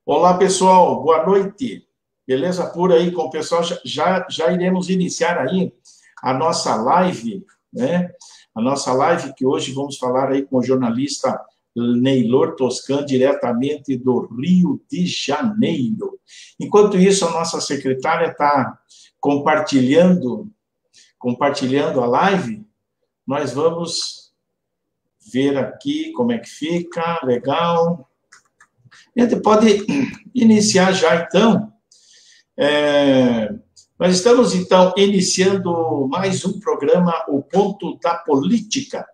Olá, pessoal, boa noite. Beleza pura aí com o pessoal? Já iremos iniciar aí a nossa live, né? A nossa live que hoje vamos falar aí com o jornalista Neylor Toscan, diretamente do Rio de Janeiro. Enquanto isso, a nossa secretária está compartilhando a live. Nós vamos ver aqui como é que fica, legal. A gente pode iniciar já, então. Nós estamos, então, iniciando mais um programa, O Ponto da Política.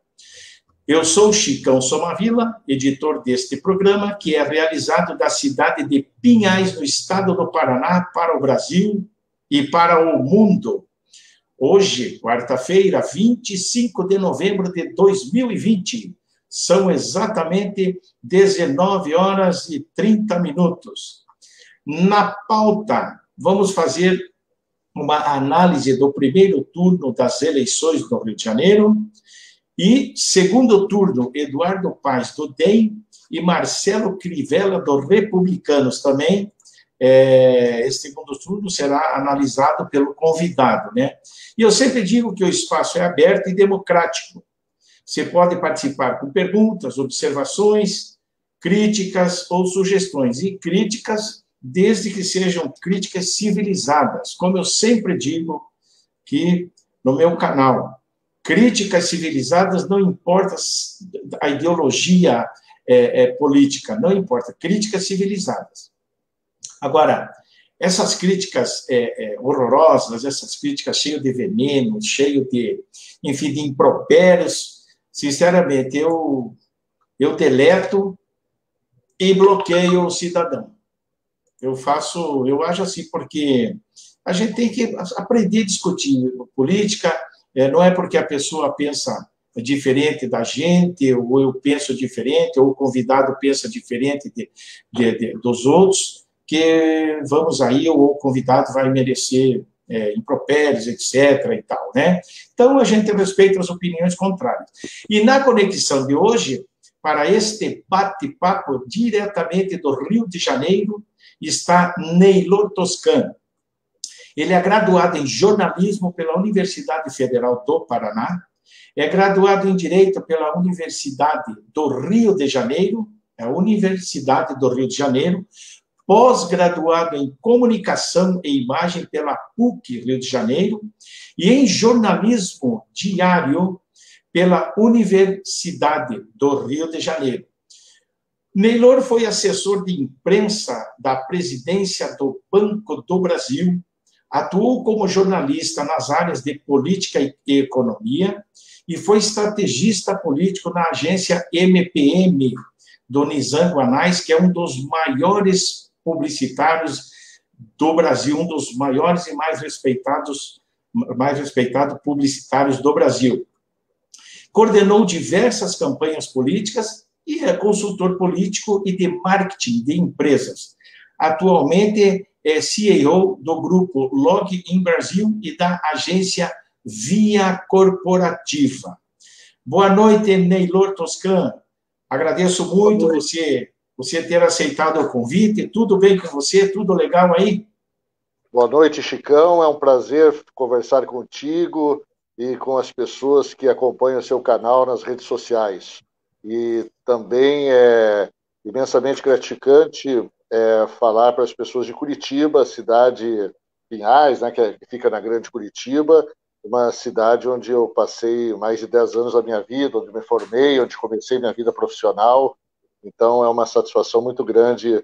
Eu sou o Chicão Somavila, editor deste programa, que é realizado da cidade de Pinhais, no estado do Paraná, para o Brasil e para o mundo. Hoje, quarta-feira, 25 de novembro de 2020, são exatamente 19 horas e 30 minutos. Na pauta, vamos fazer uma análise do primeiro turno das eleições do Rio de Janeiro e segundo turno, Eduardo Paes, do DEM, e Marcelo Crivella, do Republicanos, também. Esse segundo turno será analisado pelo convidado, né? E eu sempre digo que o espaço é aberto e democrático. Você pode participar com perguntas, observações, críticas ou sugestões. E críticas, desde que sejam críticas civilizadas. Como eu sempre digo que no meu canal, críticas civilizadas não importa a ideologia política, não importa, críticas civilizadas. Agora, essas críticas horrorosas, essas críticas cheias de veneno, cheias de, enfim, de impropérios, sinceramente, eu deleto e bloqueio o cidadão. Eu acho assim, porque a gente tem que aprender a discutir política, não é porque a pessoa pensa diferente da gente, ou eu penso diferente, ou o convidado pensa diferente dos outros, que vamos aí, ou o convidado vai merecer impropérios, etc. e tal, né? Então, a gente respeita as opiniões contrárias. E na conexão de hoje, para este bate-papo diretamente do Rio de Janeiro, está Neylor Toscan. Ele é graduado em jornalismo pela Universidade Federal do Paraná, é graduado em Direito pela Universidade do Rio de Janeiro, a Universidade do Rio de Janeiro, pós-graduado em Comunicação e Imagem pela PUC Rio de Janeiro e em Jornalismo Diário pela Universidade do Rio de Janeiro. Neylor foi assessor de imprensa da presidência do Banco do Brasil, atuou como jornalista nas áreas de política e economia e foi estrategista político na agência MPM do Nizam Guanais, que é um dos maiores publicitários do Brasil, um dos maiores e mais respeitados publicitários do Brasil. Coordenou diversas campanhas políticas e é consultor político e de marketing de empresas. Atualmente é CEO do grupo Login Brasil e da agência Via Corporativa. Boa noite, Neylor Toscan. Agradeço muito você ter aceitado o convite. Tudo bem com você? Tudo legal aí? Boa noite, Chicão. É um prazer conversar contigo e com as pessoas que acompanham o seu canal nas redes sociais. E também é imensamente gratificante falar para as pessoas de Curitiba, cidade Pinhais, né, que fica na Grande Curitiba, uma cidade onde eu passei mais de 10 anos da minha vida, onde me formei, onde comecei minha vida profissional. Então, é uma satisfação muito grande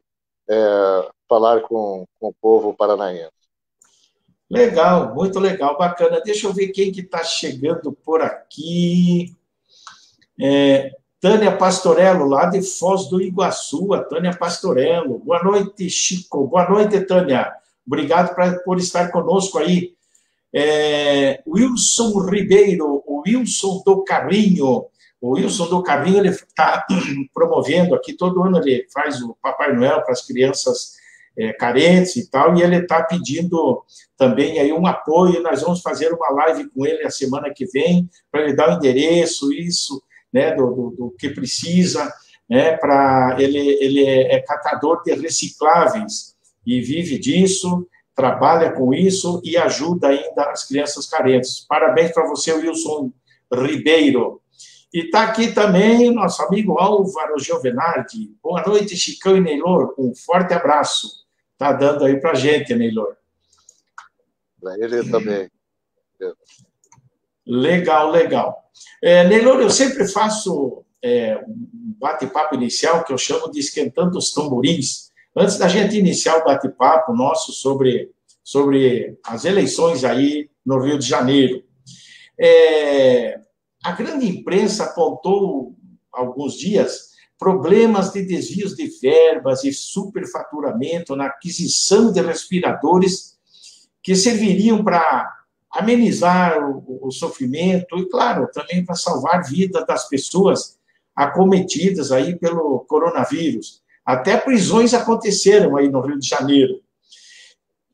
falar com o povo paranaense. Legal, muito legal, bacana. Deixa eu ver quem que está chegando por aqui. Tânia Pastorello, lá de Foz do Iguaçu, a Tânia Pastorello. Boa noite, Chico. Boa noite, Tânia. Obrigado por estar conosco aí. Wilson Ribeiro, o Wilson do Carrinho. O Wilson do Carrinho, ele está promovendo aqui, todo ano ele faz o Papai Noel para as crianças carentes e tal, e ele está pedindo também aí um apoio. Nós vamos fazer uma live com ele a semana que vem, para ele dar o endereço, isso, né, do que precisa, ele é catador de recicláveis e vive disso, trabalha com isso e ajuda ainda as crianças carentes. Parabéns para você, Wilson Ribeiro. E está aqui também o nosso amigo Álvaro Giovenardi. Boa noite, Chicão e Neylor. Um forte abraço. Está dando aí para a gente, Neylor. Para ele também. Legal, legal. Neylor, eu sempre faço um bate-papo inicial que eu chamo de esquentando os tamborins. Antes da gente iniciar o bate-papo nosso sobre as eleições aí no Rio de Janeiro. A grande imprensa apontou, há alguns dias, problemas de desvios de verbas e superfaturamento na aquisição de respiradores que serviriam para amenizar o sofrimento e, claro, também para salvar a vida das pessoas acometidas aí pelo coronavírus. Até prisões aconteceram aí no Rio de Janeiro.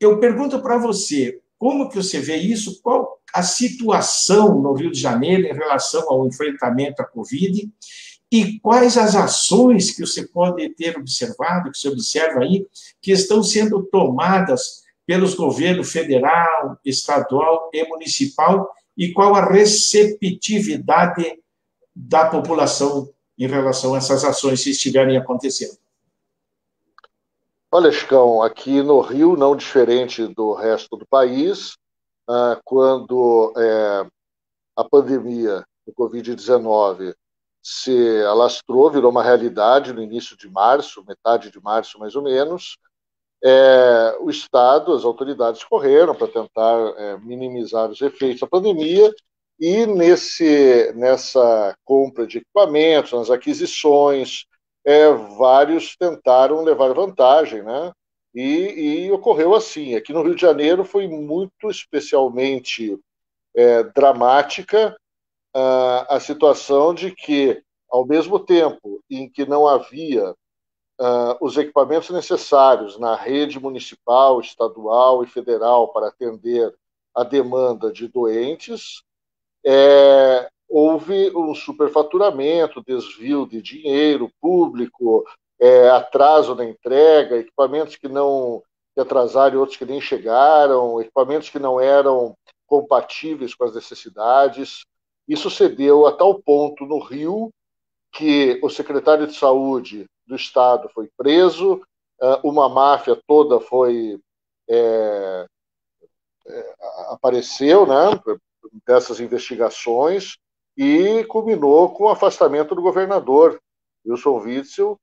Eu pergunto para você, como que você vê isso? Qual a situação no Rio de Janeiro em relação ao enfrentamento à Covid? E quais as ações que você pode ter observado, que você observa aí, que estão sendo tomadas pelos governos federal, estadual e municipal, e qual a receptividade da população em relação a essas ações, se estiverem acontecendo? Olha, Chicão, aqui no Rio, não diferente do resto do país, quando a pandemia do Covid-19 se alastrou, virou uma realidade no início de março, metade de março mais ou menos, o Estado, as autoridades correram para tentar minimizar os efeitos da pandemia e nessa compra de equipamentos, nas aquisições, vários tentaram levar vantagem, né? E ocorreu assim. Aqui no Rio de Janeiro foi muito especialmente dramática a situação de que, ao mesmo tempo em que não havia os equipamentos necessários na rede municipal, estadual e federal para atender a demanda de doentes, houve um superfaturamento, desvio de dinheiro público, atraso na entrega, equipamentos que atrasaram e outros que nem chegaram, equipamentos que não eram compatíveis com as necessidades. Isso se deu a tal ponto no Rio que o secretário de Saúde do Estado foi preso, uma máfia toda apareceu, né, dessas investigações, e culminou com o afastamento do governador, Wilson Witzel,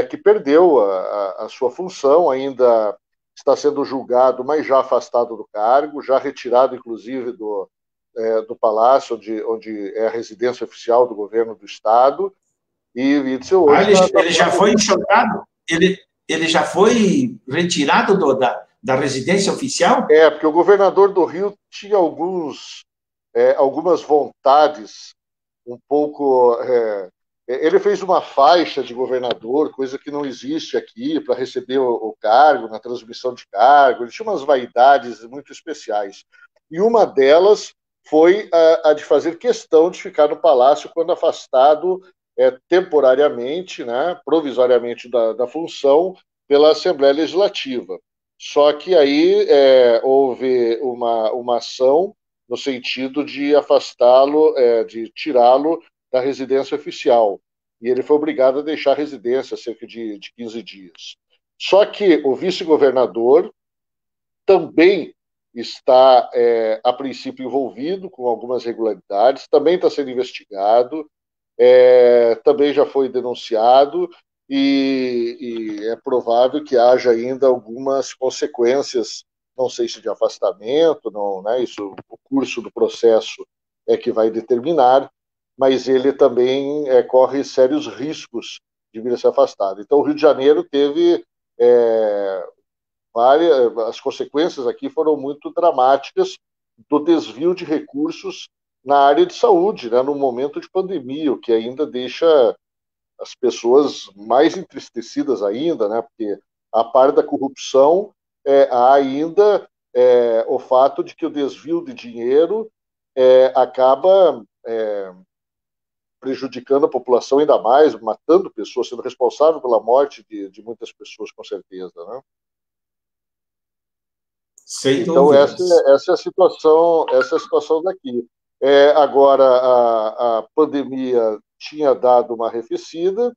que perdeu a sua função, ainda está sendo julgado, mas já afastado do cargo, já retirado, inclusive, do palácio, onde é a residência oficial do governo do Estado, e Witzel hoje... ele já foi enxotado? Ele já foi retirado da residência oficial? Porque o governador do Rio tinha algumas vontades um pouco... ele fez uma faixa de governador, coisa que não existe aqui, para receber o cargo, na transmissão de cargo. Ele tinha umas vaidades muito especiais. E uma delas foi a de fazer questão de ficar no palácio quando afastado temporariamente, né, provisoriamente da função pela Assembleia Legislativa. Só que aí houve uma ação no sentido de afastá-lo, de tirá-lo da residência oficial. E ele foi obrigado a deixar a residência cerca de 15 dias. Só que o vice-governador também está, a princípio, envolvido com algumas irregularidades, também está sendo investigado, também já foi denunciado, e é provável que haja ainda algumas consequências, não sei se de afastamento, não, né, isso, o curso do processo é que vai determinar, mas ele também corre sérios riscos de vir a ser afastado. Então, o Rio de Janeiro teve as consequências aqui foram muito dramáticas do desvio de recursos na área de saúde, né, no momento de pandemia, o que ainda deixa as pessoas mais entristecidas ainda, né, porque a par da corrupção há ainda o fato de que o desvio de dinheiro acaba prejudicando a população ainda mais, matando pessoas, sendo responsável pela morte de muitas pessoas, com certeza, né? Sem Então, dúvidas. essa é a situação daqui. Agora, a pandemia tinha dado uma arrefecida,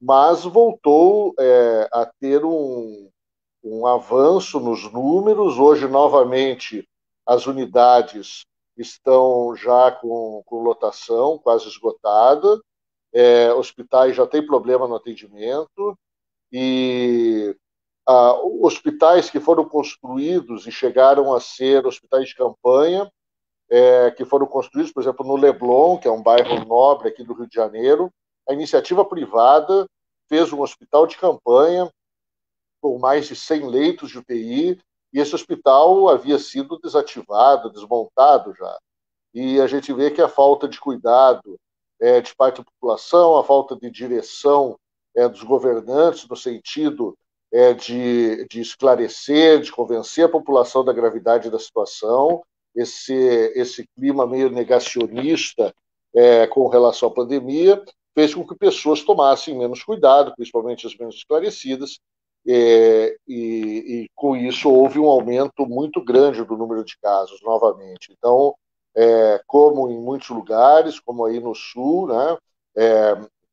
mas voltou a ter um avanço nos números. Hoje, novamente, as unidades estão já com lotação quase esgotada, hospitais já têm problema no atendimento, e hospitais que foram construídos e chegaram a ser hospitais de campanha, que foram construídos, por exemplo, no Leblon, que é um bairro nobre aqui do Rio de Janeiro, a iniciativa privada fez um hospital de campanha com mais de 100 leitos de UTI, e esse hospital havia sido desativado, desmontado já. E a gente vê que a falta de cuidado de parte da população, a falta de direção dos governantes, no sentido de esclarecer, de convencer a população da gravidade da situação, esse clima meio negacionista com relação à pandemia, fez com que pessoas tomassem menos cuidado, principalmente as menos esclarecidas, e com isso houve um aumento muito grande do número de casos novamente. Então, como em muitos lugares, como aí no Sul, né?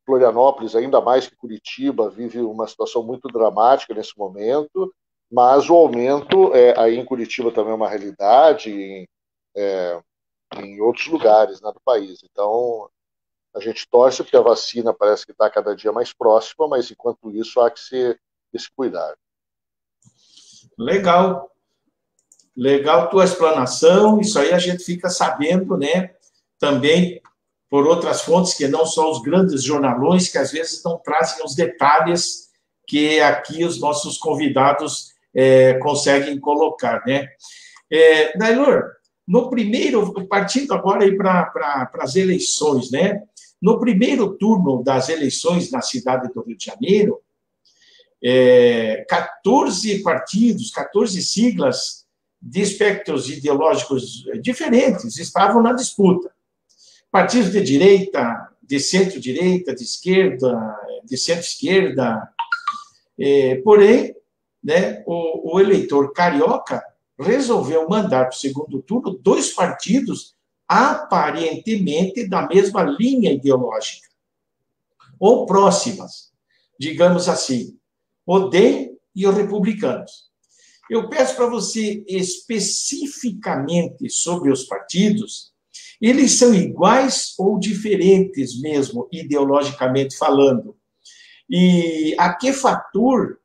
Florianópolis, ainda mais que Curitiba, vive uma situação muito dramática nesse momento, mas o aumento aí em Curitiba também é uma realidade, em outros lugares, né, do país. Então, a gente torce porque a vacina parece que está cada dia mais próxima, mas enquanto isso há que se cuidar. Legal. Legal tua explanação. Isso aí a gente fica sabendo, né? Também por outras fontes que não só os grandes jornalões, que às vezes não trazem os detalhes que aqui os nossos convidados conseguem colocar, né? Dailor, no primeiro, partindo agora aí para as eleições, né? No primeiro turno das eleições na cidade do Rio de Janeiro, 14 partidos, 14 siglas de espectros ideológicos diferentes estavam na disputa. Partidos de direita, de centro-direita, de esquerda, de centro-esquerda. Porém, né, o eleitor carioca resolveu mandar para o segundo turno 2 partidos aparentemente da mesma linha ideológica, ou próximas, digamos assim, o DEM e os republicanos. Eu peço para você, especificamente sobre os partidos, eles são iguais ou diferentes mesmo, ideologicamente falando? E a que fator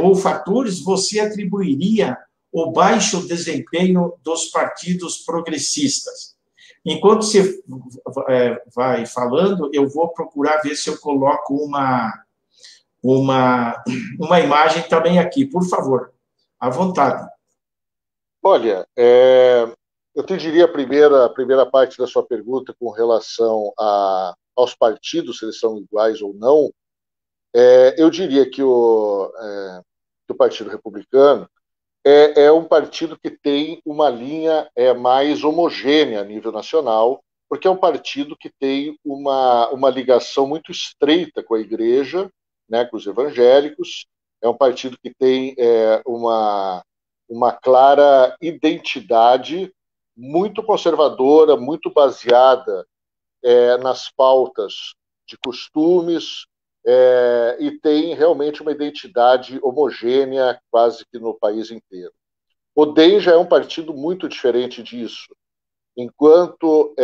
ou fatores você atribuiria o baixo desempenho dos partidos progressistas? Enquanto você vai falando, eu vou procurar ver se eu coloco uma imagem também aqui, por favor, à vontade. Olha, eu te diria a primeira parte da sua pergunta com relação aos partidos, se eles são iguais ou não. Eu diria que o Partido Republicano é um partido que tem uma linha mais homogênea a nível nacional, porque é um partido que tem uma ligação muito estreita com a igreja, né, com os evangélicos. É um partido que tem uma clara identidade muito conservadora, muito baseada nas pautas de costumes, e tem realmente uma identidade homogênea quase que no país inteiro. O DEM já é um partido muito diferente disso. Enquanto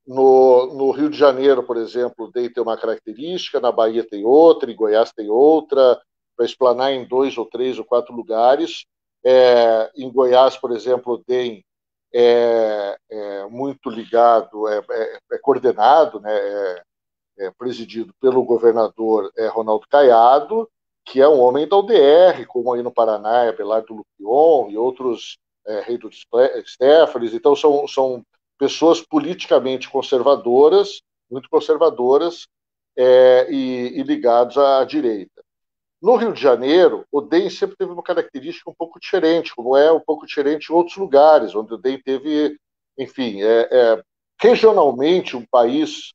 no Rio de Janeiro, por exemplo, o DEM tem uma característica, na Bahia tem outra, em Goiás tem outra, para explanar em 2 ou 3 ou 4 lugares. Em Goiás, por exemplo, o DEM é muito ligado, é coordenado, né, presidido pelo governador Ronaldo Caiado, que é um homem da UDR, como aí no Paraná é Abelardo Lupion e outros, Reitor Stefanes. Então são pessoas politicamente conservadoras, muito conservadoras, e ligados à direita. No Rio de Janeiro, o DEM sempre teve uma característica um pouco diferente, como é um pouco diferente em outros lugares, onde o DEM teve, enfim, regionalmente, um país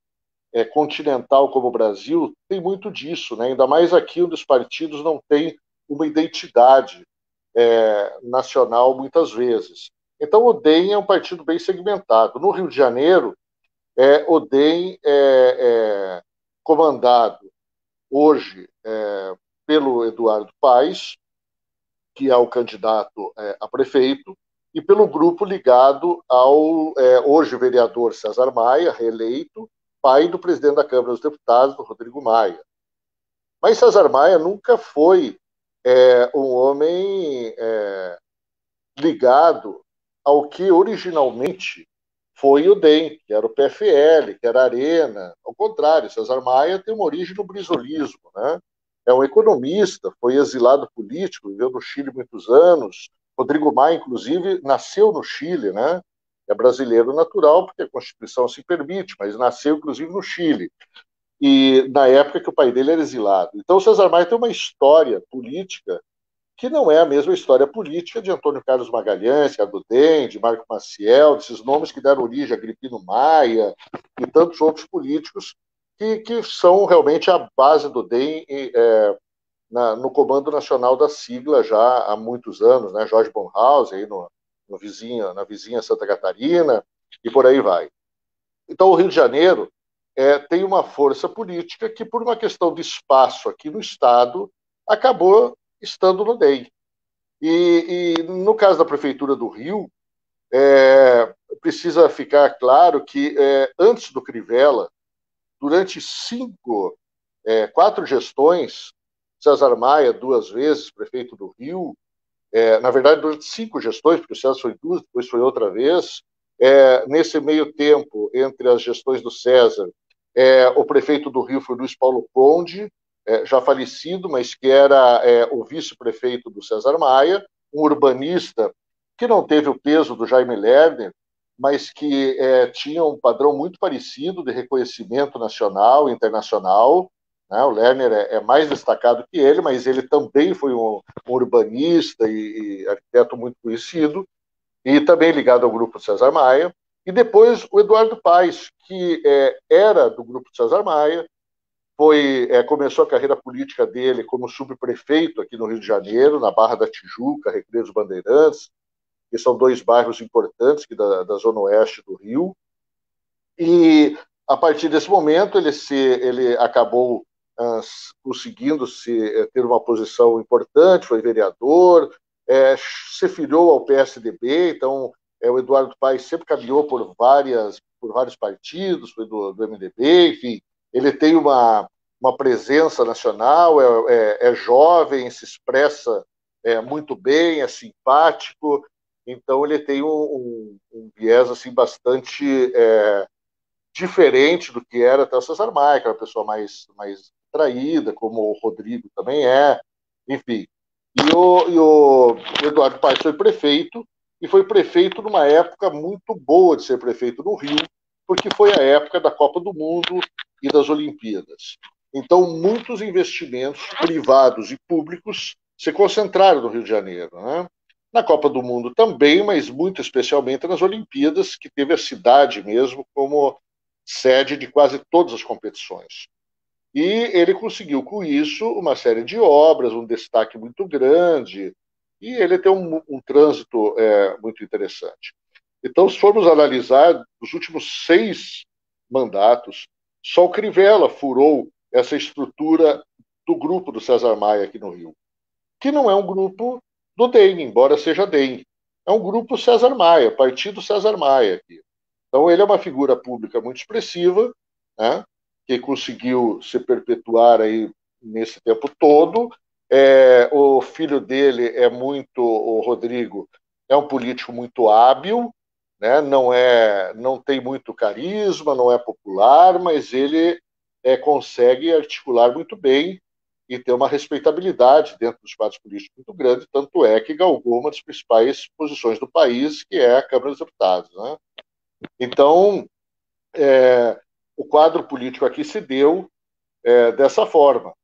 continental como o Brasil tem muito disso, né? Ainda mais aqui onde os partidos não têm uma identidade nacional muitas vezes. Então, o DEM é um partido bem segmentado. No Rio de Janeiro, o DEM é comandado hoje pelo Eduardo Paes, que é o candidato a prefeito, e pelo grupo ligado ao hoje vereador César Maia, reeleito, pai do presidente da Câmara dos Deputados, do Rodrigo Maia. Mas César Maia nunca foi um homem ligado ao que originalmente foi o DEM, que era o PFL, que era a Arena. Ao contrário, César Maia tem uma origem no brisolismo, né? É um economista, foi exilado político, viveu no Chile muitos anos. Rodrigo Maia, inclusive, nasceu no Chile, né? É brasileiro natural, porque a Constituição se permite, mas nasceu, inclusive, no Chile. E na época que o pai dele era exilado. Então, o César Maia tem uma história política que não é a mesma história política de Antônio Carlos Magalhães, Adudem, de Marco Maciel, desses nomes que deram origem a Agripino Maia e tantos outros políticos que são realmente a base do DEM no comando nacional da sigla já há muitos anos, né? Jorge Bonhoeffer, aí na vizinha Santa Catarina, e por aí vai. Então, o Rio de Janeiro tem uma força política que, por uma questão de espaço aqui no Estado, acabou estando no DEM. E no caso da Prefeitura do Rio, precisa ficar claro que antes do Crivella, durante 4 gestões, César Maia, 2 vezes prefeito do Rio, na verdade, durante 5 gestões, porque o César foi 2, depois foi outra vez, nesse meio tempo, entre as gestões do César, o prefeito do Rio foi Luiz Paulo Conde, já falecido, mas que era o vice-prefeito do César Maia, um urbanista que não teve o peso do Jaime Lerner, mas que tinha um padrão muito parecido de reconhecimento nacional e internacional. Né? O Lerner é mais destacado que ele, mas ele também foi um urbanista e arquiteto muito conhecido, e também ligado ao grupo César Maia. E depois o Eduardo Paes, que era do grupo César Maia, começou a carreira política dele como subprefeito aqui no Rio de Janeiro, na Barra da Tijuca, Recreio dos Bandeirantes, que são 2 bairros importantes aqui da zona oeste do Rio. E a partir desse momento ele acabou conseguindo ter uma posição importante, foi vereador, se filiou ao PSDB, então o Eduardo Paes sempre caminhou por vários partidos, foi do MDB, enfim, ele tem uma presença nacional, é jovem, se expressa muito bem, é simpático, então ele tem um viés assim, bastante diferente do que era até o César Maia, que era uma pessoa mais traída, como o Rodrigo também enfim. E o Eduardo Paes foi prefeito, e foi prefeito numa época muito boa de ser prefeito no Rio, porque foi a época da Copa do Mundo e das Olimpíadas. Então, muitos investimentos privados e públicos se concentraram no Rio de Janeiro, né? Na Copa do Mundo também, mas muito especialmente nas Olimpíadas, que teve a cidade mesmo como sede de quase todas as competições. E ele conseguiu, com isso, uma série de obras, um destaque muito grande, e ele tem um trânsito muito interessante. Então, se formos analisar os últimos 6 mandatos, só o Crivella furou essa estrutura do grupo do César Maia aqui no Rio, que não é um grupo do DEM, embora seja DEM. É um grupo César Maia, partido César Maia aqui. Então, ele é uma figura pública muito expressiva, né, que conseguiu se perpetuar aí nesse tempo todo. O filho dele o Rodrigo, é um político muito hábil, né, não tem muito carisma, não é popular, mas ele consegue articular muito bem e ter uma respeitabilidade dentro dos quadros políticos muito grande, tanto é que galgou uma das principais posições do país, que é a Câmara dos Deputados, né? Então, o quadro político aqui se deu dessa forma.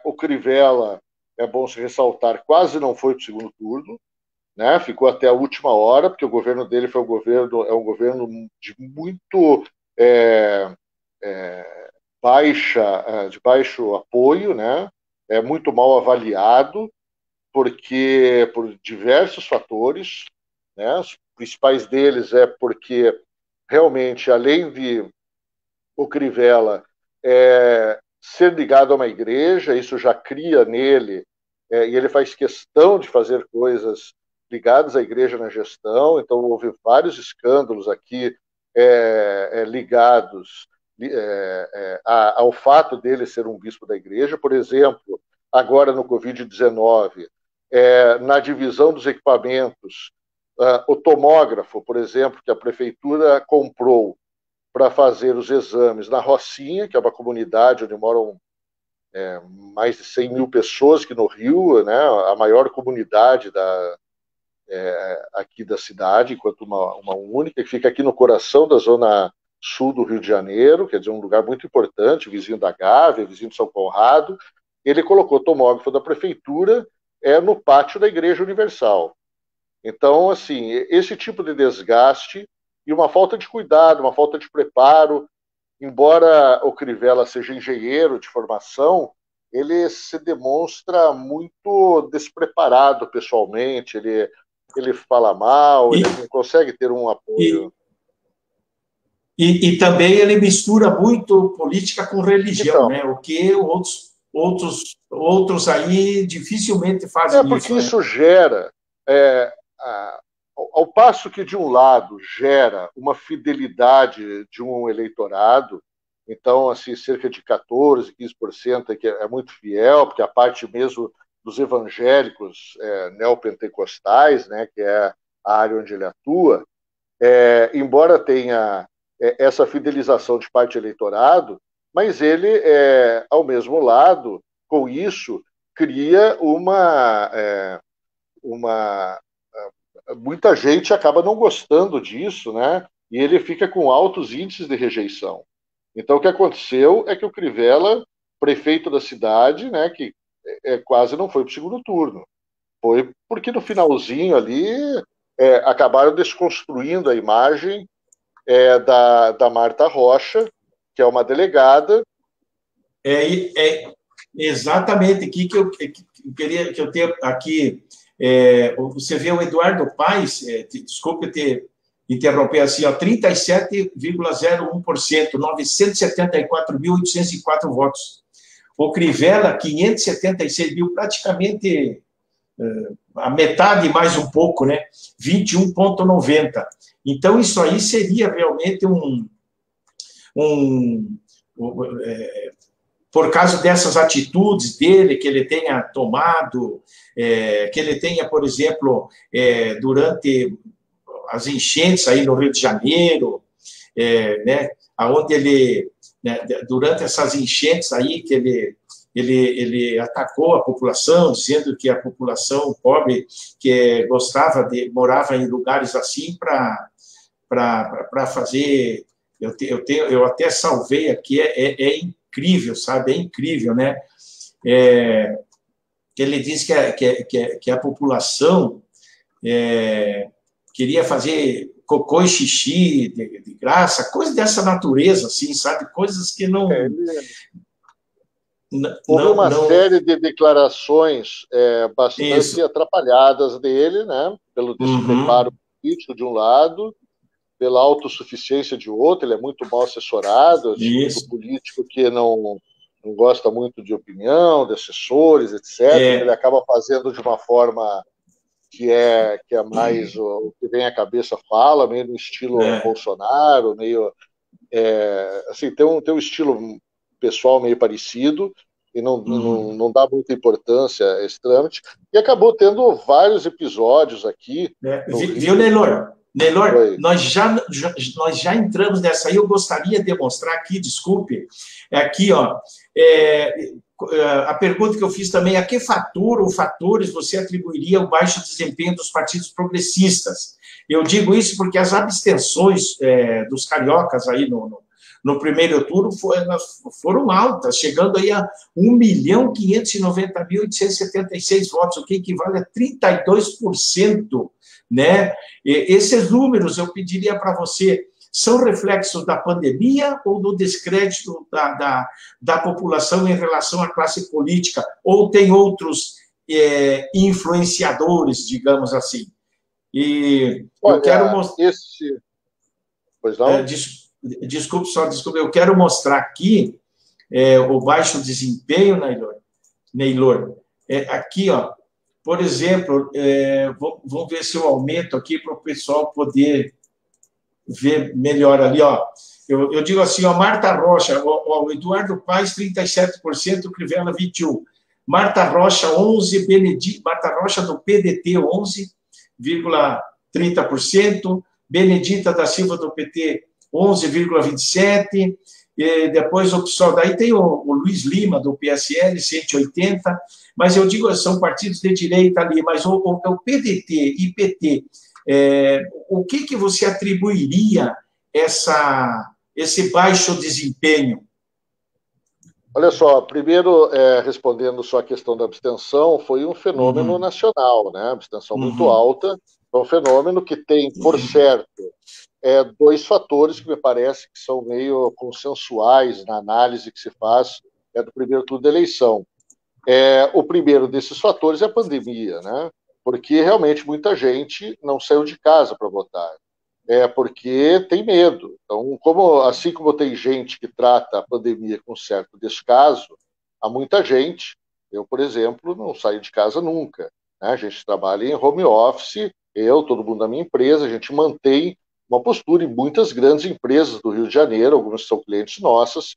O Crivella, é bom se ressaltar, quase não foi para o segundo turno, né? Ficou até a última hora, porque o governo dele foi um governo de muito de baixo apoio, né? É muito mal avaliado, porque por diversos fatores, né? Os principais deles é porque realmente, além de o Crivella ser ligado a uma igreja, isso já cria nele, e ele faz questão de fazer coisas ligadas à igreja na gestão, então houve vários escândalos aqui ligados ao fato dele ser um bispo da igreja. Por exemplo, agora no Covid-19, na divisão dos equipamentos, o tomógrafo, por exemplo, que a prefeitura comprou para fazer os exames na Rocinha, que é uma comunidade onde moram mais de 100 mil pessoas aqui no Rio, né, a maior comunidade aqui da cidade, enquanto uma única, que fica aqui no coração da zona sul do Rio de Janeiro, quer dizer, um lugar muito importante, vizinho da Gávea, vizinho de São Conrado. Ele colocou o tomógrafo da prefeitura no pátio da Igreja Universal. Então, assim, esse tipo de desgaste e uma falta de cuidado, uma falta de preparo, embora o Crivella seja engenheiro de formação, ele se demonstra muito despreparado pessoalmente, ele fala mal, ele não consegue ter um apoio. E também ele mistura muito política com religião, então, né? O que outros aí dificilmente fazem isso. Porque isso gera, ao passo que de um lado gera uma fidelidade de um eleitorado, então assim, cerca de 14%, 15% que é muito fiel, porque a parte mesmo dos evangélicos neopentecostais, né, que é a área onde ele atua, embora tenha essa fidelização de parte eleitorado, mas ele, ao mesmo lado, com isso, cria muita gente acaba não gostando disso, né? E ele fica com altos índices de rejeição. Então, o que aconteceu é que o Crivella, prefeito da cidade, né, que quase não foi para o segundo turno. Foi porque no finalzinho ali acabaram desconstruindo a imagem da Marta Rocha, que é uma delegada. Exatamente aqui que eu queria que eu tenha aqui. Você vê o Eduardo Paes, desculpe ter interromper assim, 37,01%, 974.804 votos. O Crivella, 576 mil, praticamente a metade mais um pouco, né? 21,90%. Então, isso aí seria realmente por causa dessas atitudes dele, que ele tenha tomado, que ele tenha, por exemplo, durante as enchentes aí no Rio de Janeiro, né, onde ele, né, durante essas enchentes aí, que ele atacou a população, dizendo que a população pobre que morava em lugares assim para fazer... Eu até salvei aqui, é incrível, sabe? É incrível, né? Ele diz que a população queria fazer cocô e xixi de graça, coisas dessa natureza, assim, sabe? Coisas que não... Houve uma série de declarações bastante atrapalhadas dele, né? Pelo despreparo político de um lado, pela autossuficiência de outro, ele é muito mal assessorado, tipo político que não gosta muito de opinião, de assessores, etc. Ele acaba fazendo de uma forma que é mais o que vem à cabeça fala, meio no estilo Bolsonaro, meio... assim, tem um estilo pessoal meio parecido, e não dá muita importância a esse trâmite, e acabou tendo vários episódios aqui. Viu, Nelor? Nós já entramos nessa aí, eu gostaria de mostrar aqui, desculpe, aqui, ó, a pergunta que eu fiz também, a que fator ou fatores você atribuiria o baixo desempenho dos partidos progressistas? Eu digo isso porque as abstenções dos cariocas aí no primeiro turno elas foram altas, chegando aí a 1.590.876 votos, o que equivale a 32%, né? Esses números, eu pediria para você, são reflexos da pandemia ou do descrédito da população em relação à classe política? Ou tem outros influenciadores, digamos assim? E eu quero mostrar... Pois não? Desculpe, eu quero mostrar aqui o baixo desempenho, Neylor. Aqui, ó, por exemplo, vamos ver se eu aumento aqui para o pessoal poder ver melhor ali, ó. Eu digo assim, ó, Marta Rocha, o Eduardo Paes, 37%, Crivella, 21%. Marta Rocha, 11%, Marta Rocha do PDT, 11,30%, Benedita da Silva do PT, 11,27%, depois o pessoal, daí tem o Luiz Lima do PSL, 180%, mas eu digo, são partidos de direita ali, mas o PDT e PT, o que você atribuiria esse baixo desempenho? Olha só, primeiro, respondendo só a questão da abstenção, foi um fenômeno nacional, né? Abstenção muito alta, é um fenômeno que tem, por certo, dois fatores que me parece que são meio consensuais na análise que se faz do primeiro turno da eleição. O primeiro desses fatores é a pandemia, né? Porque realmente muita gente não saiu de casa para votar. Porque tem medo. Então, assim como tem gente que trata a pandemia com certo descaso, há muita gente, eu, por exemplo, não saio de casa nunca, né? A gente trabalha em home office, todo mundo da minha empresa, a gente mantém uma postura em muitas grandes empresas do Rio de Janeiro, algumas são clientes nossas,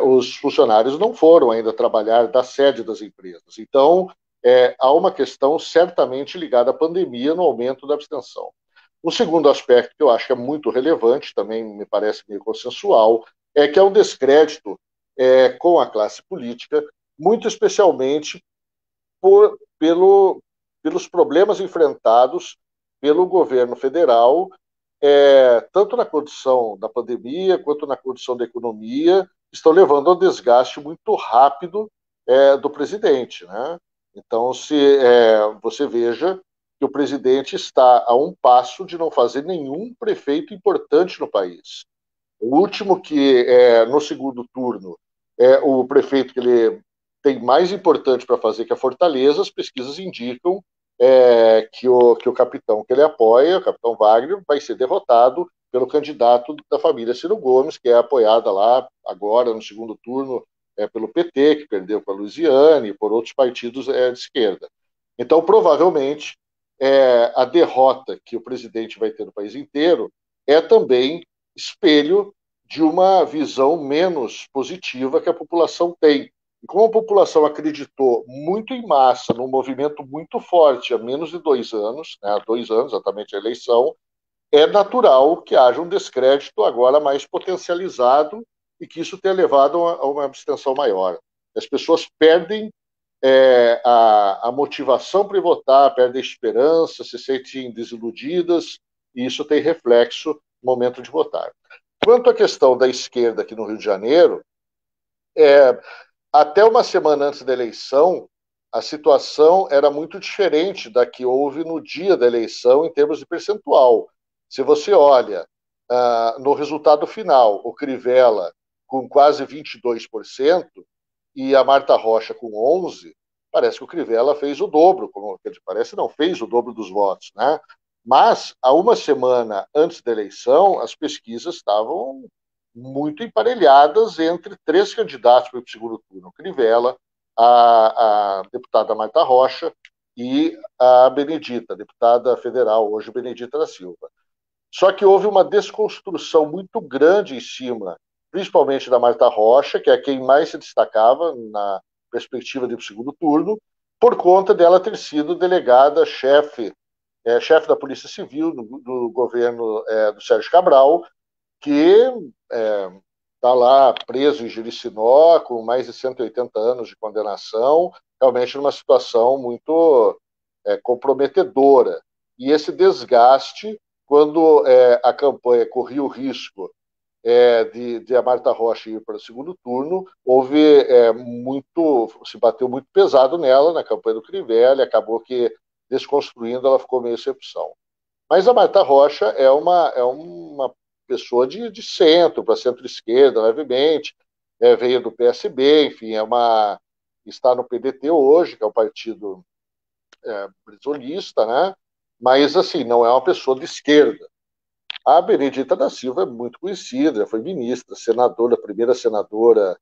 os funcionários não foram ainda trabalhar da sede das empresas. Então, há uma questão certamente ligada à pandemia no aumento da abstenção. Um segundo aspecto que eu acho que é muito relevante, também me parece meio consensual, é que é um descrédito com a classe política, muito especialmente pelos problemas enfrentados pelo governo federal, tanto na condição da pandemia quanto na condição da economia, estão levando ao desgaste muito rápido do presidente, né? Então, você veja que o presidente está a um passo de não fazer nenhum prefeito importante no país. O último que, no segundo turno, o prefeito que ele tem mais importante para fazer, que é Fortaleza, as pesquisas indicam que o capitão que ele apoia, o capitão Wagner, vai ser derrotado pelo candidato da família Ciro Gomes, que é apoiada lá agora no segundo turno pelo PT, que perdeu com a Luiziane, e por outros partidos de esquerda. Então, provavelmente, a derrota que o presidente vai ter no país inteiro é também espelho de uma visão menos positiva que a população tem. E como a população acreditou muito em massa num movimento muito forte há menos de 2 anos, né, há 2 anos exatamente a eleição, é natural que haja um descrédito agora mais potencializado e que isso tenha levado a uma abstenção maior. As pessoas perdem a motivação para votar, perdem a esperança, se sentem desiludidas, e isso tem reflexo no momento de votar. Quanto à questão da esquerda aqui no Rio de Janeiro, até uma semana antes da eleição, a situação era muito diferente da que houve no dia da eleição em termos de percentual. Se você olha no resultado final, o Crivella com quase 22% e a Marta Rocha com 11%, parece que o Crivella fez o dobro, parece não, fez o dobro dos votos, né? Mas, há uma semana antes da eleição, as pesquisas estavam muito emparelhadas entre 3 candidatos para o segundo turno: Crivella, a deputada Marta Rocha e a Benedita, a deputada federal, hoje Benedita da Silva. Só que houve uma desconstrução muito grande em cima, principalmente da Marta Rocha, que é quem mais se destacava na perspectiva do segundo turno, por conta dela ter sido delegada chefe da Polícia Civil do governo do Sérgio Cabral, que está lá preso em Jericinó, com mais de 180 anos de condenação, realmente numa situação muito comprometedora. E esse desgaste, quando a campanha corria o risco de a Marta Rocha ir para o segundo turno, se bateu muito pesado nela na campanha do Crivella, acabou que desconstruindo ela ficou meio sem opção. Mas a Marta Rocha é uma pessoa de centro, para centro-esquerda, levemente, veio do PSB, enfim, está no PDT hoje, que é o partido brisolista, né? Mas, assim, não é uma pessoa de esquerda. A Benedita da Silva é muito conhecida, foi ministra, senadora, primeira senadora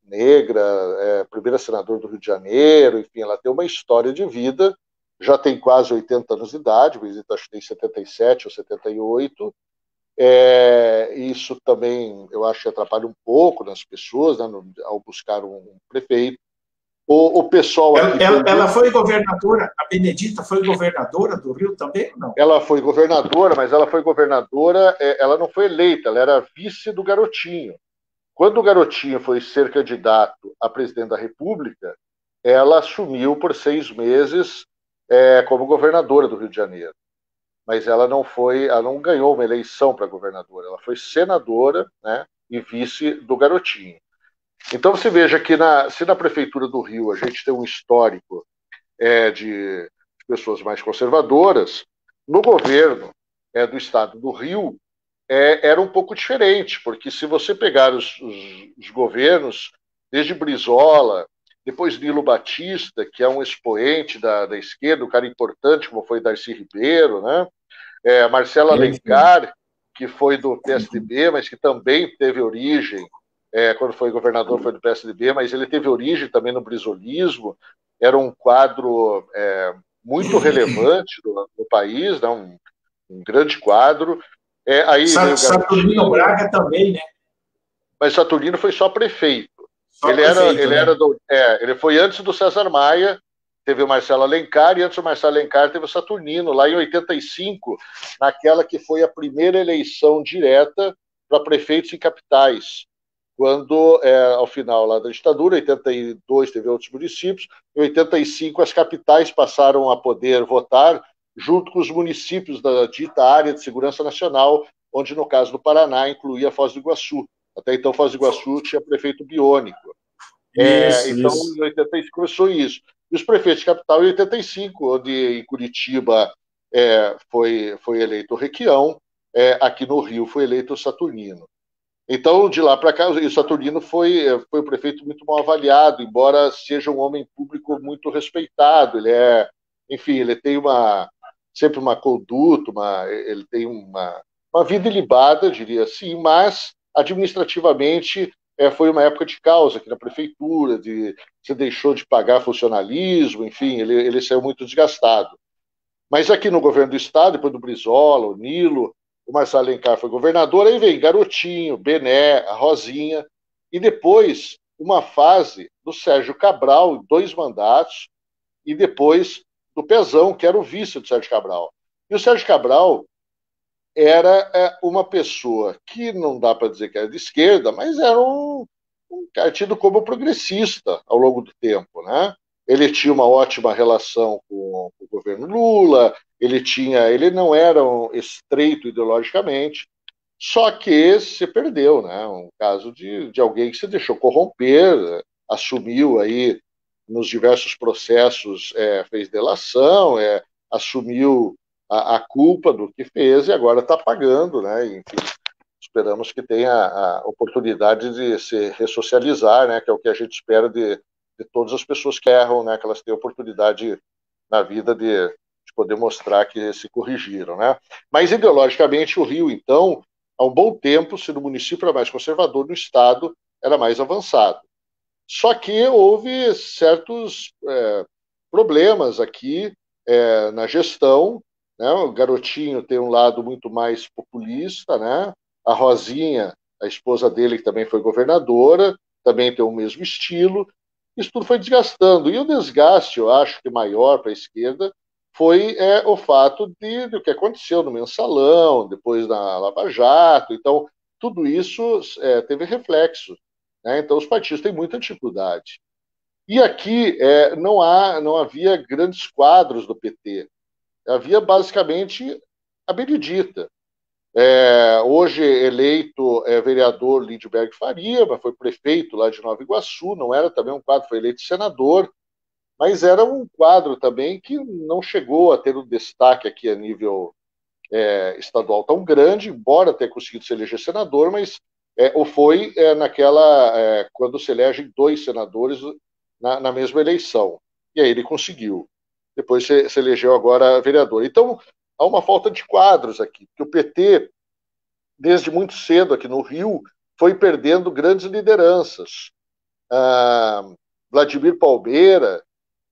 negra, primeira senadora do Rio de Janeiro, enfim, ela tem uma história de vida, já tem quase 80 anos de idade, acho que tem 77 ou 78, isso também, eu acho que atrapalha um pouco nas pessoas, né, ao buscar um prefeito. O pessoal aqui... Ela foi governadora, a Benedita foi governadora do Rio também ou não? Ela foi governadora, mas ela foi governadora, ela não foi eleita, ela era vice do Garotinho. Quando o Garotinho foi ser candidato a presidente da República, ela assumiu por 6 meses como governadora do Rio de Janeiro. Mas ela não ganhou uma eleição para governadora, ela foi senadora, né, e vice do Garotinho. Então você veja que se na Prefeitura do Rio a gente tem um histórico de pessoas mais conservadoras, no governo do Estado do Rio era um pouco diferente, porque se você pegar os governos, desde Brizola, depois Nilo Batista, que é um expoente da esquerda, um cara importante, como foi Darcy Ribeiro, né? Marcelo Alencar, que foi do PSDB, mas que também teve origem, quando foi governador foi do PSDB, mas ele teve origem também no brizolismo, era um quadro muito relevante no país, né? Um grande quadro. Aí Saturnino Braga também, né? Mas Saturnino foi só prefeito. Ele foi antes do César Maia, teve o Marcelo Alencar, e antes do Marcelo Alencar teve o Saturnino, lá em 85, naquela que foi a primeira eleição direta para prefeitos em capitais. Quando, ao final lá da ditadura, em 82 teve outros municípios, em 85 as capitais passaram a poder votar junto com os municípios da dita área de segurança nacional, onde no caso do Paraná incluía Foz do Iguaçu. Até então Foz do Iguaçu tinha prefeito biônico. Então em 85 começou isso. E os prefeitos de capital em 85, onde em Curitiba foi eleito o Requião, aqui no Rio foi eleito o Saturnino. Então, de lá para cá, o Saturnino foi um prefeito muito mal avaliado, embora seja um homem público muito respeitado. Enfim, ele tem sempre uma conduta, ele tem uma vida ilibada, diria assim, mas administrativamente foi uma época de caos aqui na prefeitura, você deixou de pagar funcionalismo, enfim, ele saiu muito desgastado. Mas aqui no governo do estado, depois do Brizola, o Nilo, o Marcelo Alencar foi governador, aí vem Garotinho, Bené, a Rosinha, e depois uma fase do Sérgio Cabral, 2 mandatos, e depois do Pezão, que era o vice do Sérgio Cabral. E o Sérgio Cabral era uma pessoa que não dá para dizer que era de esquerda, mas era um cara tido como progressista ao longo do tempo, né? Ele tinha uma ótima relação com o governo Lula, ele não era estreito ideologicamente, só que se perdeu, né? Um caso de alguém que se deixou corromper, assumiu aí nos diversos processos, fez delação, assumiu a culpa do que fez e agora está pagando, né? Enfim, esperamos que tenha a oportunidade de se ressocializar, né? Que é o que a gente espera de todas as pessoas que erram, né? Que elas tenham oportunidade na vida de poder mostrar que se corrigiram, né? Mas ideologicamente o Rio, então, há um bom tempo, sendo o município era mais conservador, no estado era mais avançado. Só que houve certos problemas aqui na gestão, né? O Garotinho tem um lado muito mais populista, né? A Rosinha, a esposa dele, que também foi governadora, também tem o mesmo estilo. Isso tudo foi desgastando. E o desgaste, eu acho que maior para a esquerda, foi o fato do que aconteceu no Mensalão, depois na Lava Jato. Então, tudo isso teve reflexo, né? Então, os partidos têm muita dificuldade. E aqui não havia grandes quadros do PT. Havia basicamente a Benedita. Hoje eleito vereador Lindbergh Faria, mas foi prefeito lá de Nova Iguaçu, não era também um quadro, foi eleito senador, mas era um quadro também que não chegou a ter um destaque aqui a nível estadual tão grande, embora tenha conseguido se eleger senador, mas ou foi quando se elegem 2 senadores na mesma eleição. E aí ele conseguiu. Depois se elegeu agora vereador. Então, há uma falta de quadros aqui, porque o PT, desde muito cedo aqui no Rio, foi perdendo grandes lideranças. Vladimir Palmeira,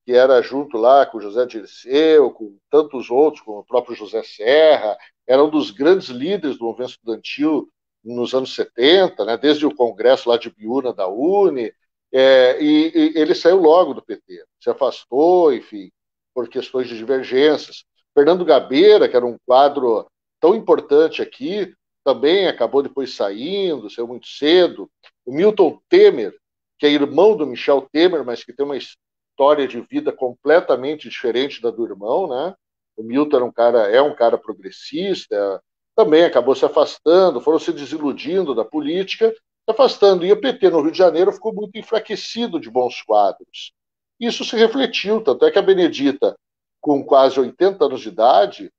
que era junto lá com José Dirceu, com tantos outros, com o próprio José Serra, era um dos grandes líderes do movimento estudantil nos anos 70, né, desde o congresso lá de Biúna da UNE, e ele saiu logo do PT, se afastou, enfim, por questões de divergências. Fernando Gabeira, que era um quadro tão importante aqui, também acabou depois saindo, saiu muito cedo. O Milton Temer, que é irmão do Michel Temer, mas que tem uma história de vida completamente diferente da do irmão, né? O Milton é um cara progressista, também acabou se afastando, foram se desiludindo da política, se afastando. E o PT no Rio de Janeiro ficou muito enfraquecido de bons quadros. Isso se refletiu, tanto é que a Benedita, com quase 80 anos de idade,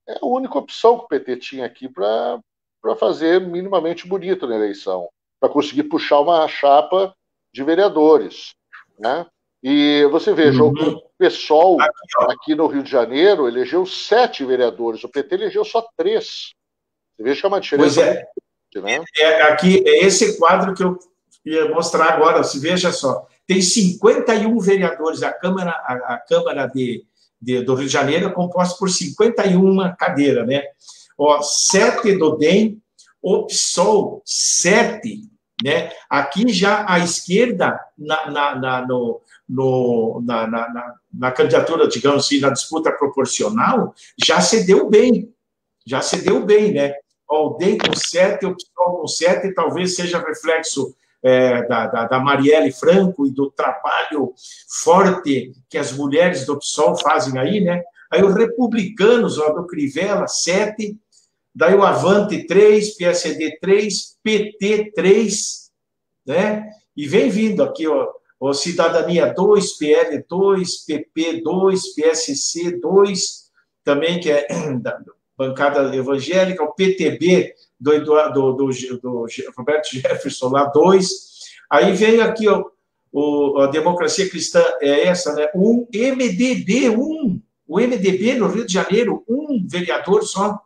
é a única opção que o PT tinha aqui para fazer minimamente bonito na eleição, para conseguir puxar uma chapa de vereadores, né? E você veja, o PSOL aqui no Rio de Janeiro elegeu 7 vereadores, o PT elegeu só 3. Você veja que é uma diferença muito grande, né? Aqui, é esse quadro que eu ia mostrar agora, se veja só. Tem 51 vereadores, a Câmara do Rio de Janeiro é composta por 51 cadeiras, né? 7 do DEM, o PSOL, 7, né? Aqui já a esquerda, na candidatura, digamos assim, na disputa proporcional, já cedeu bem, né? O DEM com 7, o PSOL com 7, talvez seja reflexo da Marielle Franco e do trabalho forte que as mulheres do PSOL fazem aí, né? Aí os republicanos, do Crivella, 7, daí o Avante 3, PSD 3, PT 3, né? E vem vindo aqui, o Cidadania 2, PL 2, PP 2, PSC 2, também que é da bancada evangélica, o PTB do Roberto Jefferson lá, 2. Aí vem aqui a Democracia Cristã, é essa, né? O MDB 1, o MDB no Rio de Janeiro, 1 vereador só.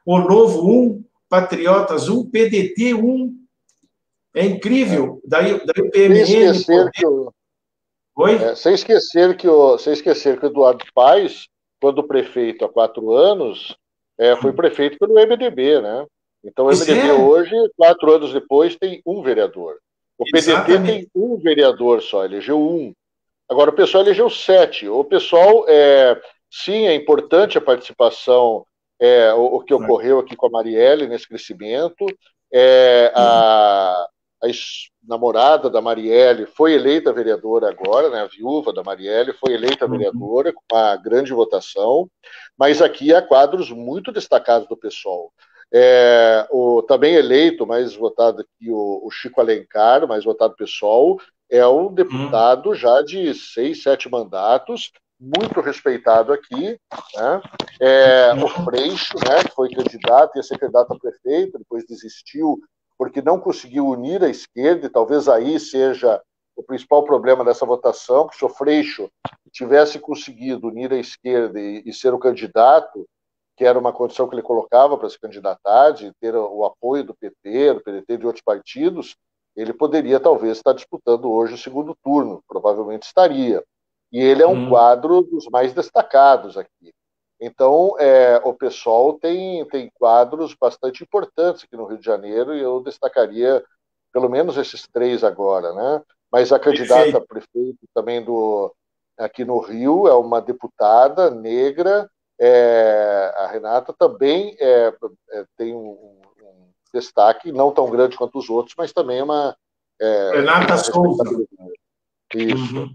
O Novo 1, Patriotas 1, PDT 1. É incrível. Daí o PMN... Sem esquecer que o Eduardo Paes, quando prefeito há 4 anos, foi prefeito pelo MDB, né? Então o MDB hoje, 4 anos depois, tem 1 vereador. O PDT tem 1 vereador só, elegeu 1. Agora o pessoal elegeu 7. O pessoal, sim, é importante a participação, o que ocorreu aqui com a Marielle nesse crescimento. A ex-namorada da Marielle foi eleita vereadora agora, né? A viúva da Marielle foi eleita vereadora com uma grande votação, mas aqui há quadros muito destacados do PSOL. Também eleito, mais votado aqui, o Chico Alencar, mais votado PSOL, é um deputado já de 6, 7 mandatos, muito respeitado aqui, né? O Freixo, né, que foi candidato, ia ser candidato a prefeito, depois desistiu porque não conseguiu unir a esquerda, e talvez aí seja o principal problema dessa votação, que se o Freixo tivesse conseguido unir a esquerda e ser o candidato, que era uma condição que ele colocava para se candidatar, de ter o apoio do PT, do PDT e de outros partidos, ele poderia talvez estar disputando hoje o segundo turno, provavelmente estaria. E ele é um quadro dos mais destacados aqui. Então, o PSOL tem quadros bastante importantes aqui no Rio de Janeiro, e eu destacaria pelo menos esses 3 agora, né? Mas a candidata a prefeito também aqui no Rio é uma deputada negra, a Renata também tem um destaque, não tão grande quanto os outros, mas também é uma... Renata Souza. Isso.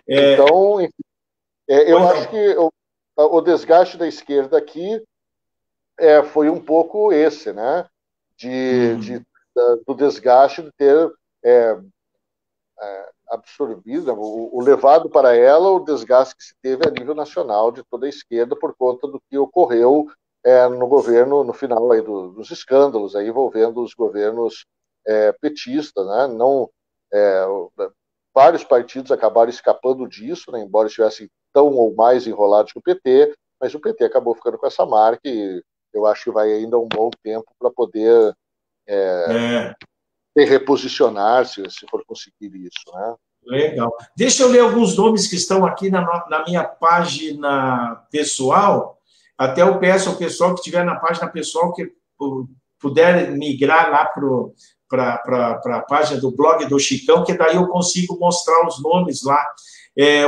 Então, eu acho que o desgaste da esquerda aqui foi um pouco esse, né? Uhum. Do desgaste de ter absorvido, o levado para ela o desgaste que se teve a nível nacional de toda a esquerda por conta do que ocorreu no governo, no final aí dos escândalos aí, envolvendo os governos petistas, né? Não, é, vários partidos acabaram escapando disso, né? Embora estivessem tão ou mais enrolados que o PT, mas o PT acabou ficando com essa marca e eu acho que vai ainda um bom tempo para poder É, se reposicionar, se for conseguir isso, né? legal. Deixa eu ler alguns nomes que estão aqui na minha página pessoal. Até eu peço ao pessoal que estiver na página pessoal que puder migrar lá para a página do blog do Chicão, que daí eu consigo mostrar os nomes lá.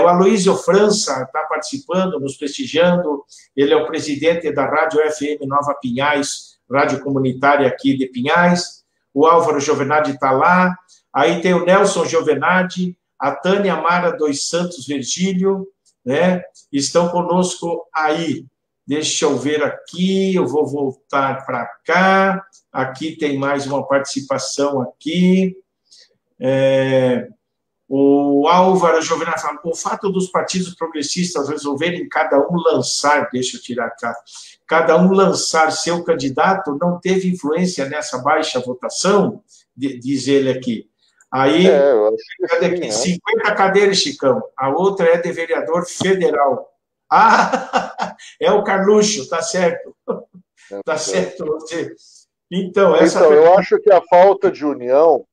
O Aloysio França está participando, nos prestigiando. Ele é o presidente da Rádio FM Nova Pinhais, rádio comunitária aqui de Pinhais. O Álvaro Giovenardi está lá. Aí tem o Nelson Giovenardi, a Tânia Mara dos Santos Virgílio, né? Estão conosco aí. Deixa eu ver aqui, eu vou voltar para cá. Aqui tem mais uma participação aqui. O Álvaro Giovanni fala, o fato dos partidos progressistas resolverem cada um lançar, deixa eu tirar cá, cada um lançar seu candidato não teve influência nessa baixa votação, diz ele aqui. Aí, Eu acho que cadê sim, aqui? né? 50 cadeiras, Chicão. A outra é de vereador federal. Ah, é o Carluxo, tá certo. Tá certo você. Então, essa Então, eu pergunta. acho que a falta de união,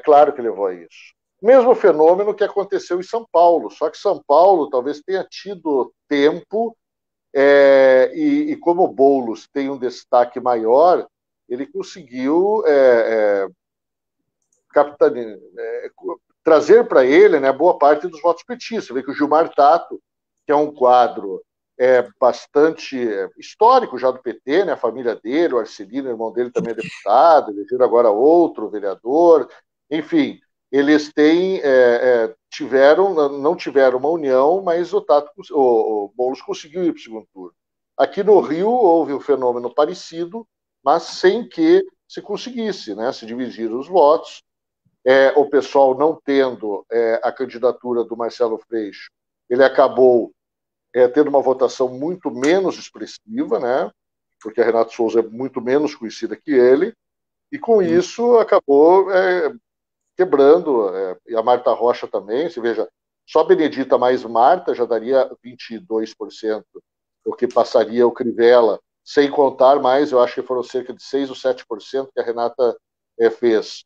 claro que levou a isso. Mesmo fenômeno que aconteceu em São Paulo, só que São Paulo talvez tenha tido tempo, e como o Boulos tem um destaque maior, ele conseguiu trazer para ele, né, boa parte dos votos petistas. Você vê que o Gilmar Tato, que é um quadro bastante histórico já do PT, né, a família dele, o Arcelino, o irmão dele também é deputado, elegeram agora outro vereador, enfim, eles não tiveram uma união, mas o Boulos conseguiu ir para o segundo turno. Aqui no Rio houve um fenômeno parecido, mas sem que se conseguisse, né, se dividir os votos. O pessoal não tendo a candidatura do Marcelo Freixo, ele acabou tendo uma votação muito menos expressiva, né? Porque a Renato Souza é muito menos conhecida que ele, e com isso acabou quebrando, e a Marta Rocha também, se veja, só Benedita mais Marta já daria 22%, o que passaria o Crivella, sem contar mais, eu acho que foram cerca de 6 ou 7% que a Renata fez.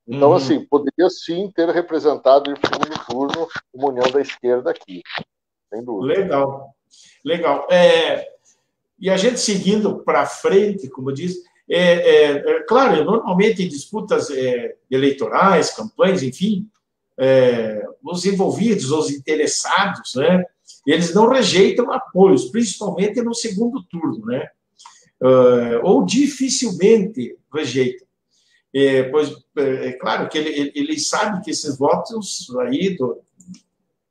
Então, Uhum. assim, poderia sim ter representado em segundo turno uma união da esquerda aqui, sem dúvida. Legal, legal. E a gente seguindo para frente, como diz, claro, normalmente em disputas eleitorais, campanhas, enfim, os envolvidos, os interessados, né, eles não rejeitam apoios, principalmente no segundo turno, né, ou dificilmente rejeitam. Pois é claro que ele sabe que esses votos aí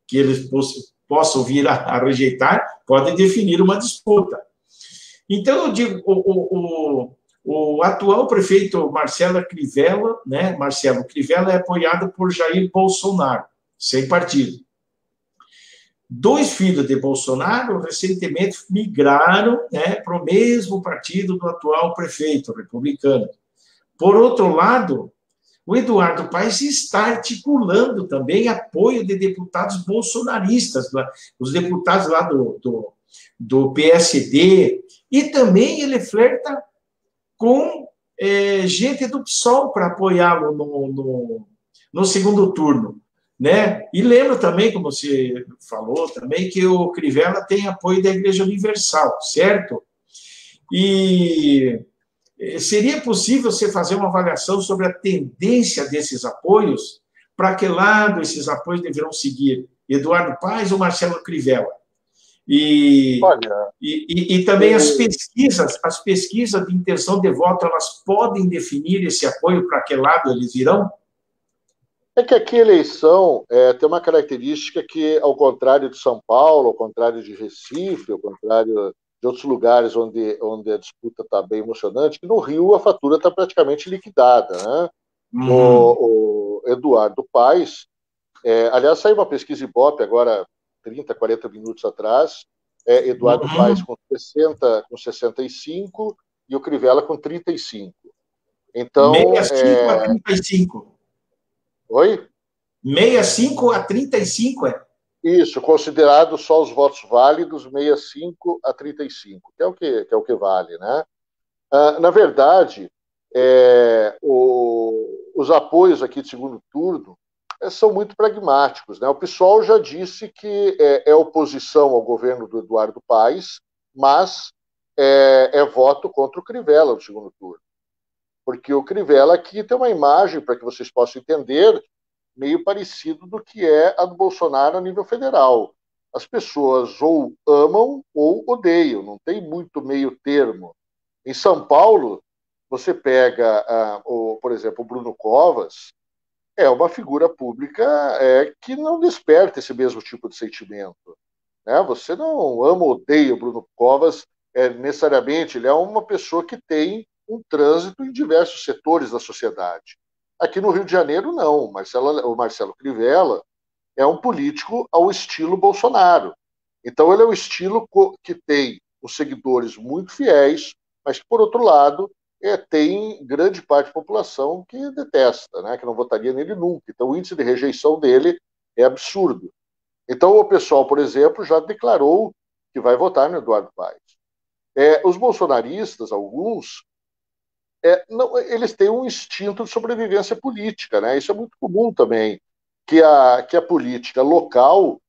que eles possam vir a rejeitar podem definir uma disputa. Então, eu digo, o atual prefeito Marcelo Crivella, né, Marcelo Crivella é apoiado por Jair Bolsonaro, sem partido. Dois filhos de Bolsonaro recentemente migraram, né, para o mesmo partido do atual prefeito republicano. Por outro lado, o Eduardo Paes está articulando também apoio de deputados bolsonaristas, os deputados lá do PSD, e também ele flerta com gente do PSOL para apoiá-lo no segundo turno. Né? E lembro também, como você falou, também que o Crivella tem apoio da Igreja Universal, certo? E seria possível você fazer uma avaliação sobre a tendência desses apoios? Para que lado esses apoios deverão seguir? Eduardo Paes ou Marcelo Crivella? Olha, E também as pesquisas de intenção de voto, elas podem definir esse apoio para que lado eles irão? é que aqui a eleição tem uma característica que, ao contrário de São Paulo, ao contrário de Recife, ao contrário de outros lugares onde a disputa está bem emocionante, que no Rio a fatura está praticamente liquidada, né? Uhum. O Eduardo Paes, aliás, saiu uma pesquisa Ibope agora, 30, 40 minutos atrás, Eduardo Paes Uhum. com 65 e o Crivella com 35. Então, 65 a 35. oi? 65 a 35, é? Isso, considerado só os votos válidos, 65 a 35, que é o que vale, né? Na verdade, os apoios aqui de segundo turno são muito pragmáticos, né? O PSOL já disse que é oposição ao governo do Eduardo Paes, mas é voto contra o Crivella no segundo turno. Porque o Crivella aqui tem uma imagem, para que vocês possam entender, meio parecido do que é a do Bolsonaro a nível federal. As pessoas ou amam ou odeiam, não tem muito meio termo. Em São Paulo, você pega, por exemplo, o Bruno Covas, é uma figura pública que não desperta esse mesmo tipo de sentimento. Né? Você não ama ou odeia o Bruno Covas necessariamente, ele é uma pessoa que tem um trânsito em diversos setores da sociedade. Aqui no Rio de Janeiro, não. O Marcelo Crivella é um político ao estilo Bolsonaro. Então, ele é um estilo que tem os seguidores muito fiéis, mas que, por outro lado, tem grande parte da população que detesta, né? Que não votaria nele nunca. Então, o índice de rejeição dele é absurdo. Então, o pessoal, por exemplo, já declarou que vai votar no Eduardo Paes. Os bolsonaristas, alguns, não, eles têm um instinto de sobrevivência política, né? Isso é muito comum também, que a política local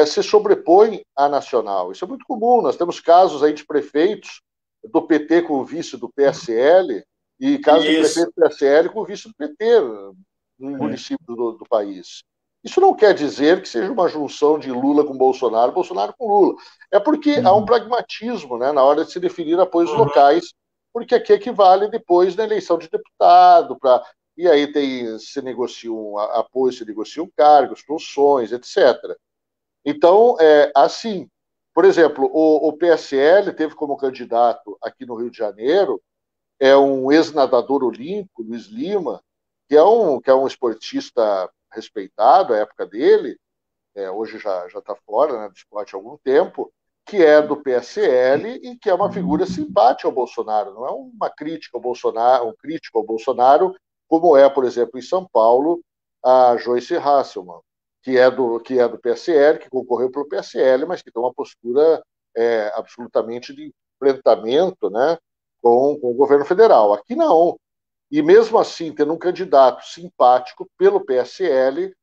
se sobrepõe à nacional. Isso é muito comum. Nós temos casos aí de prefeitos do PT com o vice do PSL e casos de Isso. prefeito do PSL com o vice do PT no município do país. Isso não quer dizer que seja uma junção de Lula com Bolsonaro, Bolsonaro com Lula. É porque há um Uhum. pragmatismo, né, na hora de se definir apoios Uhum. locais, porque aqui equivale depois da eleição de deputado, e aí se negociam apoios, se negociam cargos, funções, etc. Então, assim, por exemplo, o PSL teve como candidato aqui no Rio de Janeiro um ex-nadador olímpico, Luiz Lima, que é um esportista respeitado à época dele, hoje já está fora, né, do esporte há algum tempo, que é do PSL e que é uma figura simpática ao Bolsonaro. Não é uma crítica ao Bolsonaro, um crítico ao Bolsonaro, como é, por exemplo, em São Paulo, a Joyce Hasselmann, que é do PSL, que concorreu pelo PSL, mas que tem uma postura absolutamente de enfrentamento, né, com o governo federal. Aqui não. E mesmo assim, tendo um candidato simpático pelo PSL,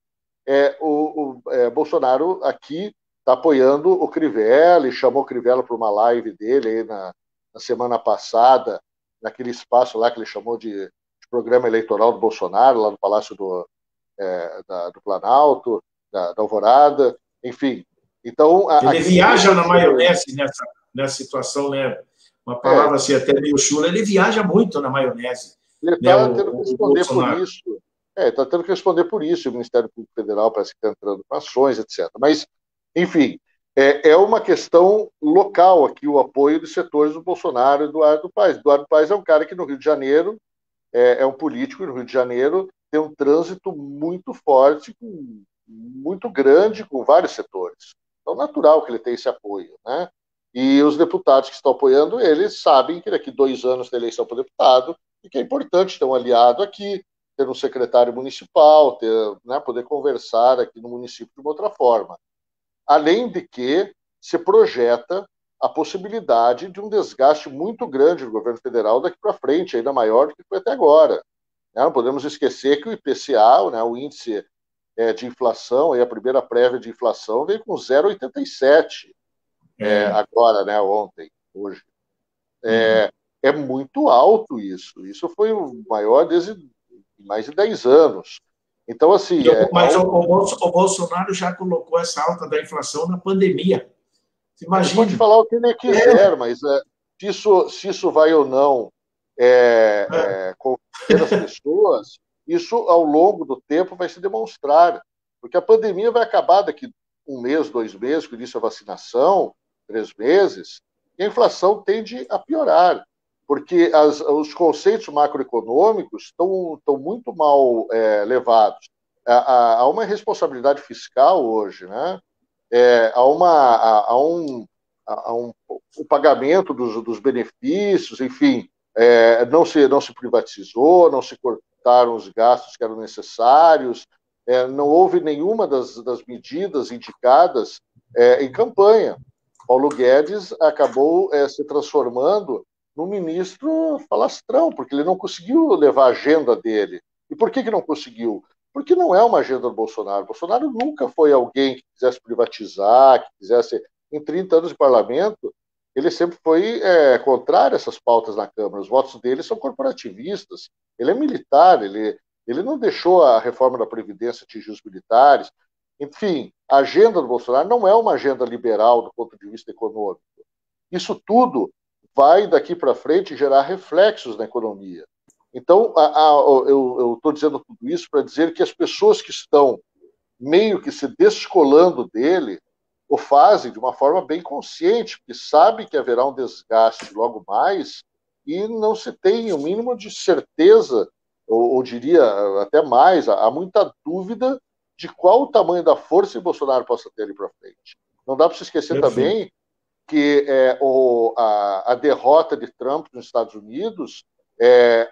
Bolsonaro aqui está apoiando o Crivella e chamou o Crivella para uma live dele aí na semana passada, naquele espaço lá que ele chamou de programa eleitoral do Bolsonaro, lá no Palácio do Planalto, da Alvorada, enfim. Então, Ele aqui ninguém viaja na considera. maionese nessa situação, né? Uma É, palavra assim até meio chula. Ele viaja muito na maionese, ele né? está tendo que O responder por Bolsonaro. isso. Está tendo que responder por isso. O Ministério Público Federal parece que está entrando com ações, etc. Mas, enfim, é uma questão local aqui, o apoio dos setores do Bolsonaro e do Eduardo Paes. Eduardo Paes é um cara que no Rio de Janeiro é um político, e no Rio de Janeiro tem um trânsito muito forte, muito grande, com vários setores. Então, natural que ele tenha esse apoio, né? E os deputados que estão apoiando ele sabem que daqui 2 anos tem eleição para deputado e que é importante ter um aliado aqui, ter um secretário municipal, né, poder conversar aqui no município de uma outra forma. Além de que se projeta a possibilidade de um desgaste muito grande do governo federal daqui para frente, ainda maior do que foi até agora. Não podemos esquecer que o IPCA, né, o índice de inflação, a primeira prévia de inflação, veio com 0,87 agora, né, hoje. É muito alto isso. Isso foi o maior desde mais de 10 anos. Então, assim, Mas o Bolsonaro já colocou essa alta da inflação na pandemia. Você ele pode imagine. falar o que ele quiser, mas se isso vai ou não convencer as pessoas, isso ao longo do tempo vai se demonstrar. Porque a pandemia vai acabar daqui 1 mês, 2 meses, com o início da vacinação, 3 meses, e a inflação tende a piorar, porque os conceitos macroeconômicos estão muito mal levados. Há uma responsabilidade fiscal hoje, né? Há um o pagamento dos benefícios, enfim, não se privatizou, não se cortaram os gastos que eram necessários, não houve nenhuma das medidas indicadas em campanha. Paulo Guedes acabou se transformando num ministro falastrão, porque ele não conseguiu levar a agenda dele. E por que não conseguiu? Porque não é uma agenda do Bolsonaro. Bolsonaro nunca foi alguém que quisesse privatizar, que quisesse... Em 30 anos de parlamento, ele sempre foi contrário a essas pautas na Câmara. Os votos dele são corporativistas. Ele é militar, ele não deixou a reforma da Previdência atingir os militares. Enfim, a agenda do Bolsonaro não é uma agenda liberal do ponto de vista econômico. Isso tudo vai, daqui para frente, gerar reflexos na economia. Então, eu estou dizendo tudo isso para dizer que as pessoas que estão meio que se descolando dele o fazem de uma forma bem consciente, porque sabe que haverá um desgaste logo mais e não se tem o mínimo de certeza, ou diria até mais, há muita dúvida de qual o tamanho da força que Bolsonaro possa ter ali para frente. Não dá para se esquecer também que a derrota de Trump nos Estados Unidos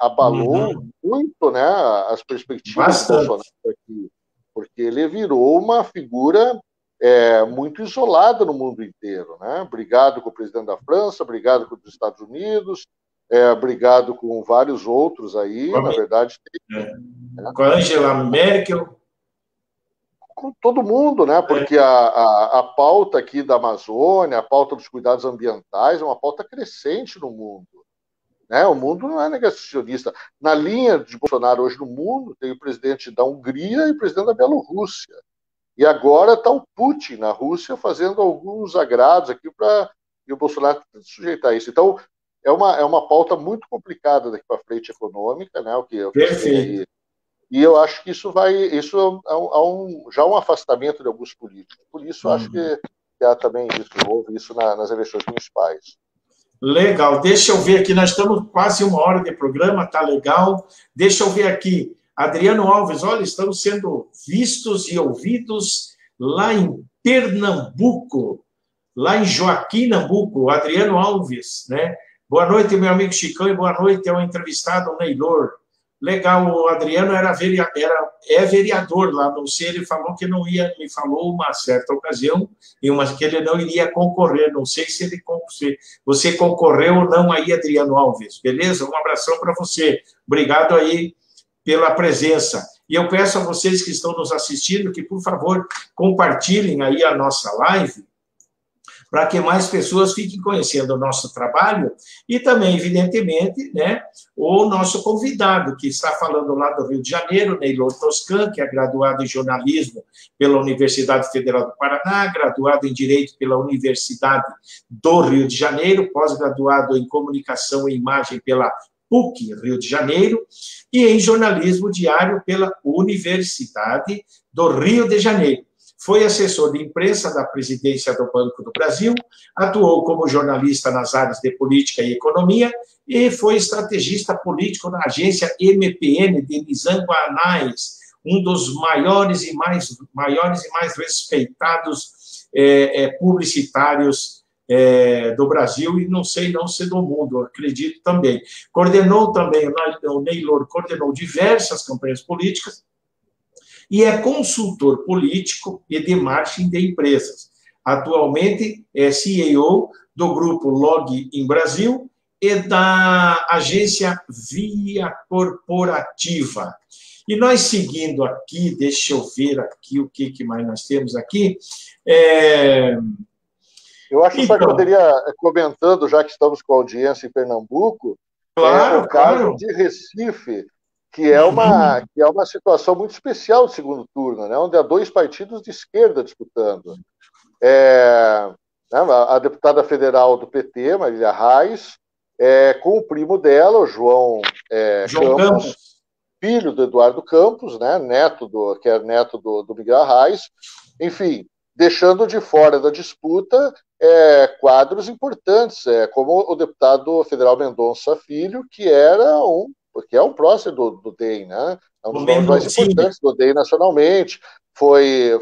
abalou muito, né, as perspectivas de Bolsonaro aqui, porque ele virou uma figura muito isolada no mundo inteiro, né? Brigado com o presidente da França, brigado com os Estados Unidos, brigado com vários outros aí, na verdade. Com a Angela Merkel. Com todo mundo, né? Porque a pauta aqui da Amazônia, a pauta dos cuidados ambientais é uma pauta crescente no mundo. Né? O mundo não é negacionista. Na linha de Bolsonaro hoje no mundo, tem o presidente da Hungria e o presidente da Bielorrússia. E agora está o Putin na Rússia fazendo alguns agrados aqui para o Bolsonaro sujeitar isso. Então, é uma pauta muito complicada daqui para frente econômica, né? O que tem aí. E eu acho que isso já um afastamento de alguns políticos. Por isso, acho que há também houve isso nas eleições municipais. Legal. Deixa eu ver aqui, nós estamos quase 1 hora de programa, tá legal. Deixa eu ver aqui. Adriano Alves, olha, estamos sendo vistos e ouvidos lá em Pernambuco, lá em Joaquim Nambuco, Adriano Alves, né? Boa noite, meu amigo Chicão, e boa noite ao entrevistado Neylor. Legal, o Adriano é vereador lá, não sei, ele falou que não ia, me falou uma certa ocasião, que ele não iria concorrer, não sei se você concorreu ou não aí, Adriano Alves, beleza? Um abração para você, obrigado aí pela presença. E eu peço a vocês que estão nos assistindo que, por favor, compartilhem aí a nossa live, para que mais pessoas fiquem conhecendo o nosso trabalho e também, evidentemente, né, o nosso convidado, que está falando lá do Rio de Janeiro, Neylor Toscan, que é graduado em jornalismo pela Universidade Federal do Paraná, graduado em Direito pela Universidade do Rio de Janeiro, pós-graduado em Comunicação e Imagem pela PUC, Rio de Janeiro, e em jornalismo diário pela Universidade do Rio de Janeiro. Foi assessor de imprensa da presidência do Banco do Brasil, atuou como jornalista nas áreas de política e economia e foi estrategista político na agência MPN de Nizango Anais, um dos maiores e mais respeitados publicitários do Brasil e não sei se do mundo, acredito também. Coordenou também, o Neylor coordenou diversas campanhas políticas e é consultor político e de marketing de empresas. Atualmente é CEO do grupo Log em Brasil e da agência Via Corporativa. E nós seguindo aqui, deixa eu ver aqui o que mais nós temos aqui. Eu acho só que eu poderia, comentando, já que estamos com a audiência em Pernambuco, claro, o caso de Recife, que é uma situação muito especial de segundo turno, né, onde há 2 partidos de esquerda disputando. A deputada federal do PT, Marília Reis, com o primo dela, o João Campos, filho do Eduardo Campos, né, que é neto do Miguel Arraes. Enfim, deixando de fora da disputa quadros importantes, como o deputado federal Mendonça Filho, que é um próximo do DEM, né? É um O dos nomes mais Mendoncinha. importantes do DEM nacionalmente, foi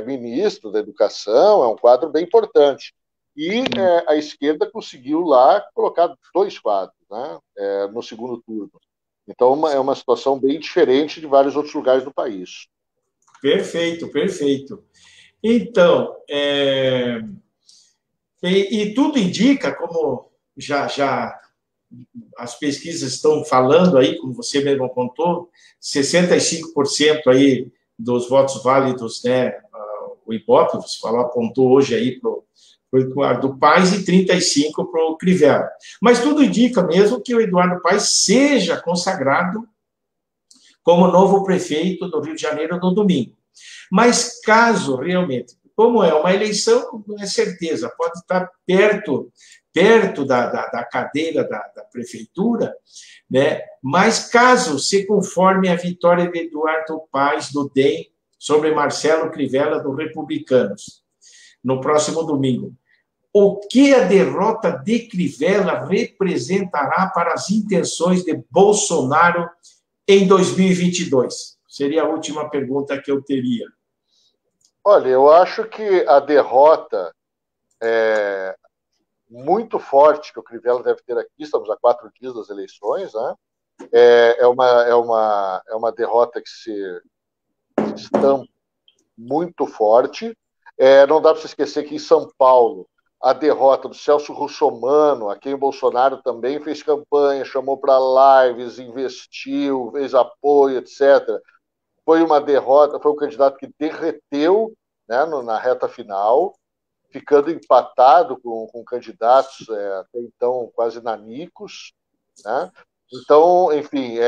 ministro da Educação, é um quadro bem importante. E a esquerda conseguiu lá colocar 2 quadros, né, no segundo turno. Então, é uma situação bem diferente de vários outros lugares do país. Perfeito, perfeito. Então, e tudo indica, como já as pesquisas estão falando aí, como você mesmo contou, 65% aí dos votos válidos, né, o Ibope, você falou, apontou hoje aí para o Eduardo Paes e 35% para o Crivella. Mas tudo indica mesmo que o Eduardo Paes seja consagrado como novo prefeito do Rio de Janeiro no domingo. Mas caso realmente, como é uma eleição, não é certeza, pode estar perto da cadeira da prefeitura, né? Mas caso se conforme a vitória de Eduardo Paes, do DEM, sobre Marcelo Crivella, do Republicanos, no próximo domingo, o que a derrota de Crivella representará para as intenções de Bolsonaro em 2022? Seria a última pergunta que eu teria. Olha, eu acho que a derrota muito forte que o Crivella deve ter aqui, estamos a 4 dias das eleições, né? É uma derrota que se estampa muito forte. Não dá para se esquecer que em São Paulo, a derrota do Celso Russomano, a quem o Bolsonaro também fez campanha, chamou para lives, investiu, fez apoio, etc. Foi uma derrota, foi um candidato que derreteu, né, na reta final, ficando empatado com candidatos até então quase nanicos, né? Então, enfim,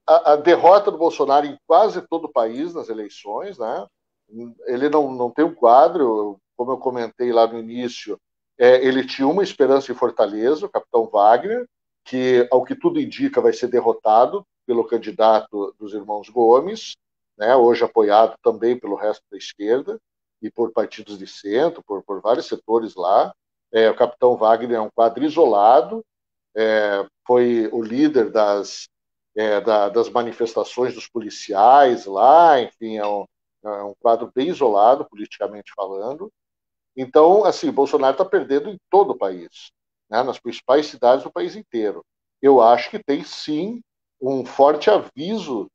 a derrota do Bolsonaro em quase todo o país nas eleições, né? Ele não tem um quadro, como eu comentei lá no início, ele tinha uma esperança em Fortaleza, o capitão Wagner, que, ao que tudo indica, vai ser derrotado pelo candidato dos irmãos Gomes, né? Hoje apoiado também pelo resto da esquerda e por partidos de centro, por vários setores lá. O capitão Wagner é um quadro isolado, foi o líder das manifestações dos policiais lá, enfim, é um quadro bem isolado, politicamente falando. Então, assim, Bolsonaro está perdendo em todo o país, né, nas principais cidades do país inteiro. Eu acho que tem, sim, um forte aviso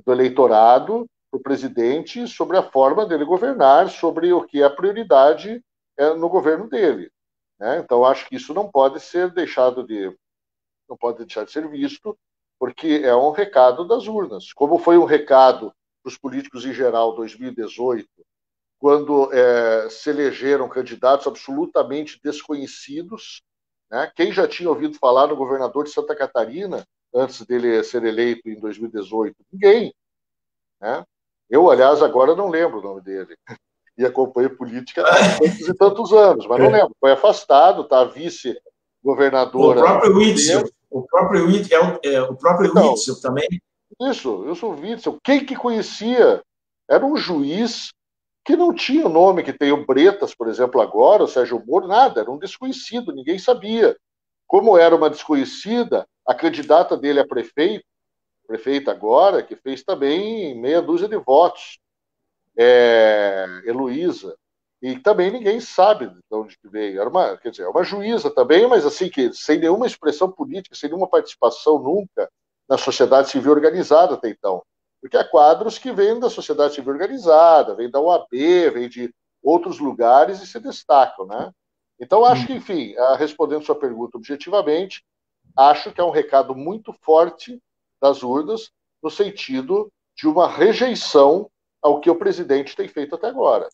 do eleitorado para o presidente sobre a forma dele governar, sobre o que é a prioridade no governo dele, né? Então, acho que isso não pode deixar de ser visto, porque é um recado das urnas. Como foi um recado para os políticos em geral em 2018, quando se elegeram candidatos absolutamente desconhecidos, né? Quem já tinha ouvido falar no governador de Santa Catarina antes dele ser eleito em 2018? Ninguém, né? Eu, aliás, agora não lembro o nome dele. E acompanho política há tantos e tantos anos, mas não lembro. Foi afastado, está O vice-governadora no próprio Witzel, poder. o próprio Então, Witzel também. isso, eu sou Witzel. Quem que conhecia? Era um juiz que não tinha o nome que tem o Bretas, por exemplo, agora, o Sérgio Moro, nada, era um desconhecido, ninguém sabia. Como era uma desconhecida, a candidata dele a prefeita agora, que fez também meia dúzia de votos, Heloísa, e também ninguém sabe de onde que veio. Quer dizer, é uma juíza também, mas assim, que sem nenhuma expressão política, sem nenhuma participação nunca na sociedade civil organizada até então. Porque há quadros que vêm da sociedade civil organizada, vêm da OAB, vêm de outros lugares e se destacam, né? Então, acho que, enfim, respondendo sua pergunta objetivamente, acho que é um recado muito forte das urnas no sentido de uma rejeição ao que o presidente tem feito até agora.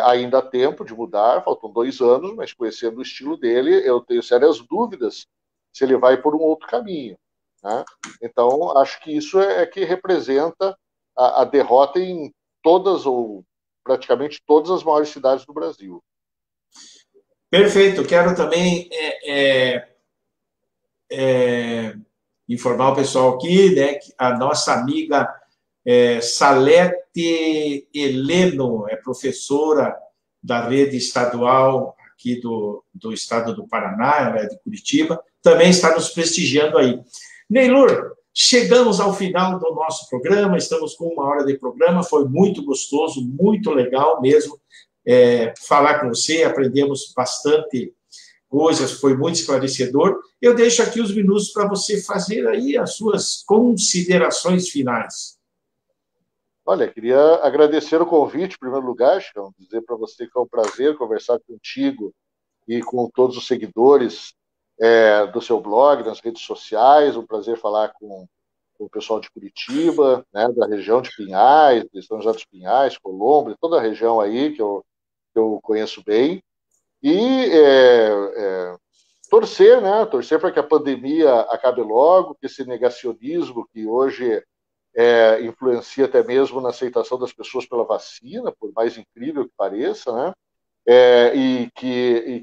Ainda há tempo de mudar, faltam 2 anos, mas conhecendo o estilo dele, eu tenho sérias dúvidas se ele vai por um outro caminho, né? Então, acho que isso é que representa a derrota em todas ou praticamente todas as maiores cidades do Brasil. Perfeito. Quero também informar o pessoal aqui, né, que a nossa amiga Salete Maite Heleno, é professora da rede estadual aqui do estado do Paraná, ela é de Curitiba, também está nos prestigiando aí. Neylor, chegamos ao final do nosso programa, estamos com 1 hora de programa, foi muito gostoso, muito legal mesmo falar com você, aprendemos bastante coisas, foi muito esclarecedor. Eu deixo aqui os minutos para você fazer aí as suas considerações finais. Olha, queria agradecer o convite, em primeiro lugar, Chicão, dizer para você que é um prazer conversar contigo e com todos os seguidores do seu blog, nas redes sociais, um prazer falar com o pessoal de Curitiba, né, da região de Pinhais, de São José dos Pinhais, Colombo, toda a região aí que eu conheço bem, e torcer, né, torcer para que a pandemia acabe logo, que esse negacionismo que hoje influencia até mesmo na aceitação das pessoas pela vacina, por mais incrível que pareça, né, e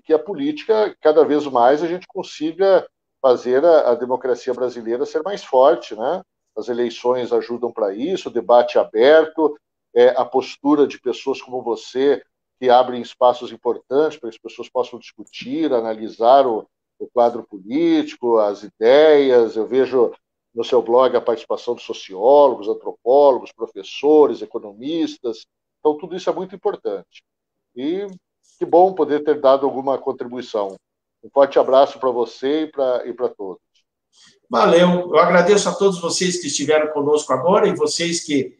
que a política, cada vez mais, a gente consiga fazer a democracia brasileira ser mais forte, né? As eleições ajudam para isso, o debate aberto, a postura de pessoas como você, que abrem espaços importantes para que as pessoas possam discutir, analisar o quadro político, as ideias. Eu vejo no seu blog a participação de sociólogos, antropólogos, professores, economistas. Então, tudo isso é muito importante. E que bom poder ter dado alguma contribuição. Um forte abraço para você e para todos. Valeu. Eu agradeço a todos vocês que estiveram conosco agora e vocês que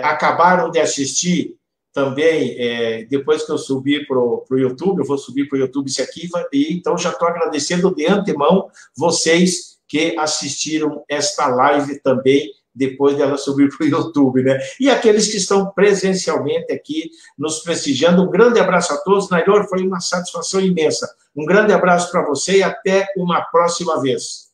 acabaram de assistir também, depois que eu subir para o YouTube, eu vou subir para o YouTube isso aqui, e então já estou agradecendo de antemão vocês que assistiram esta live também, depois dela subir para o YouTube, né? E aqueles que estão presencialmente aqui nos prestigiando, um grande abraço a todos. Neylor, foi uma satisfação imensa. Um grande abraço para você e até uma próxima vez.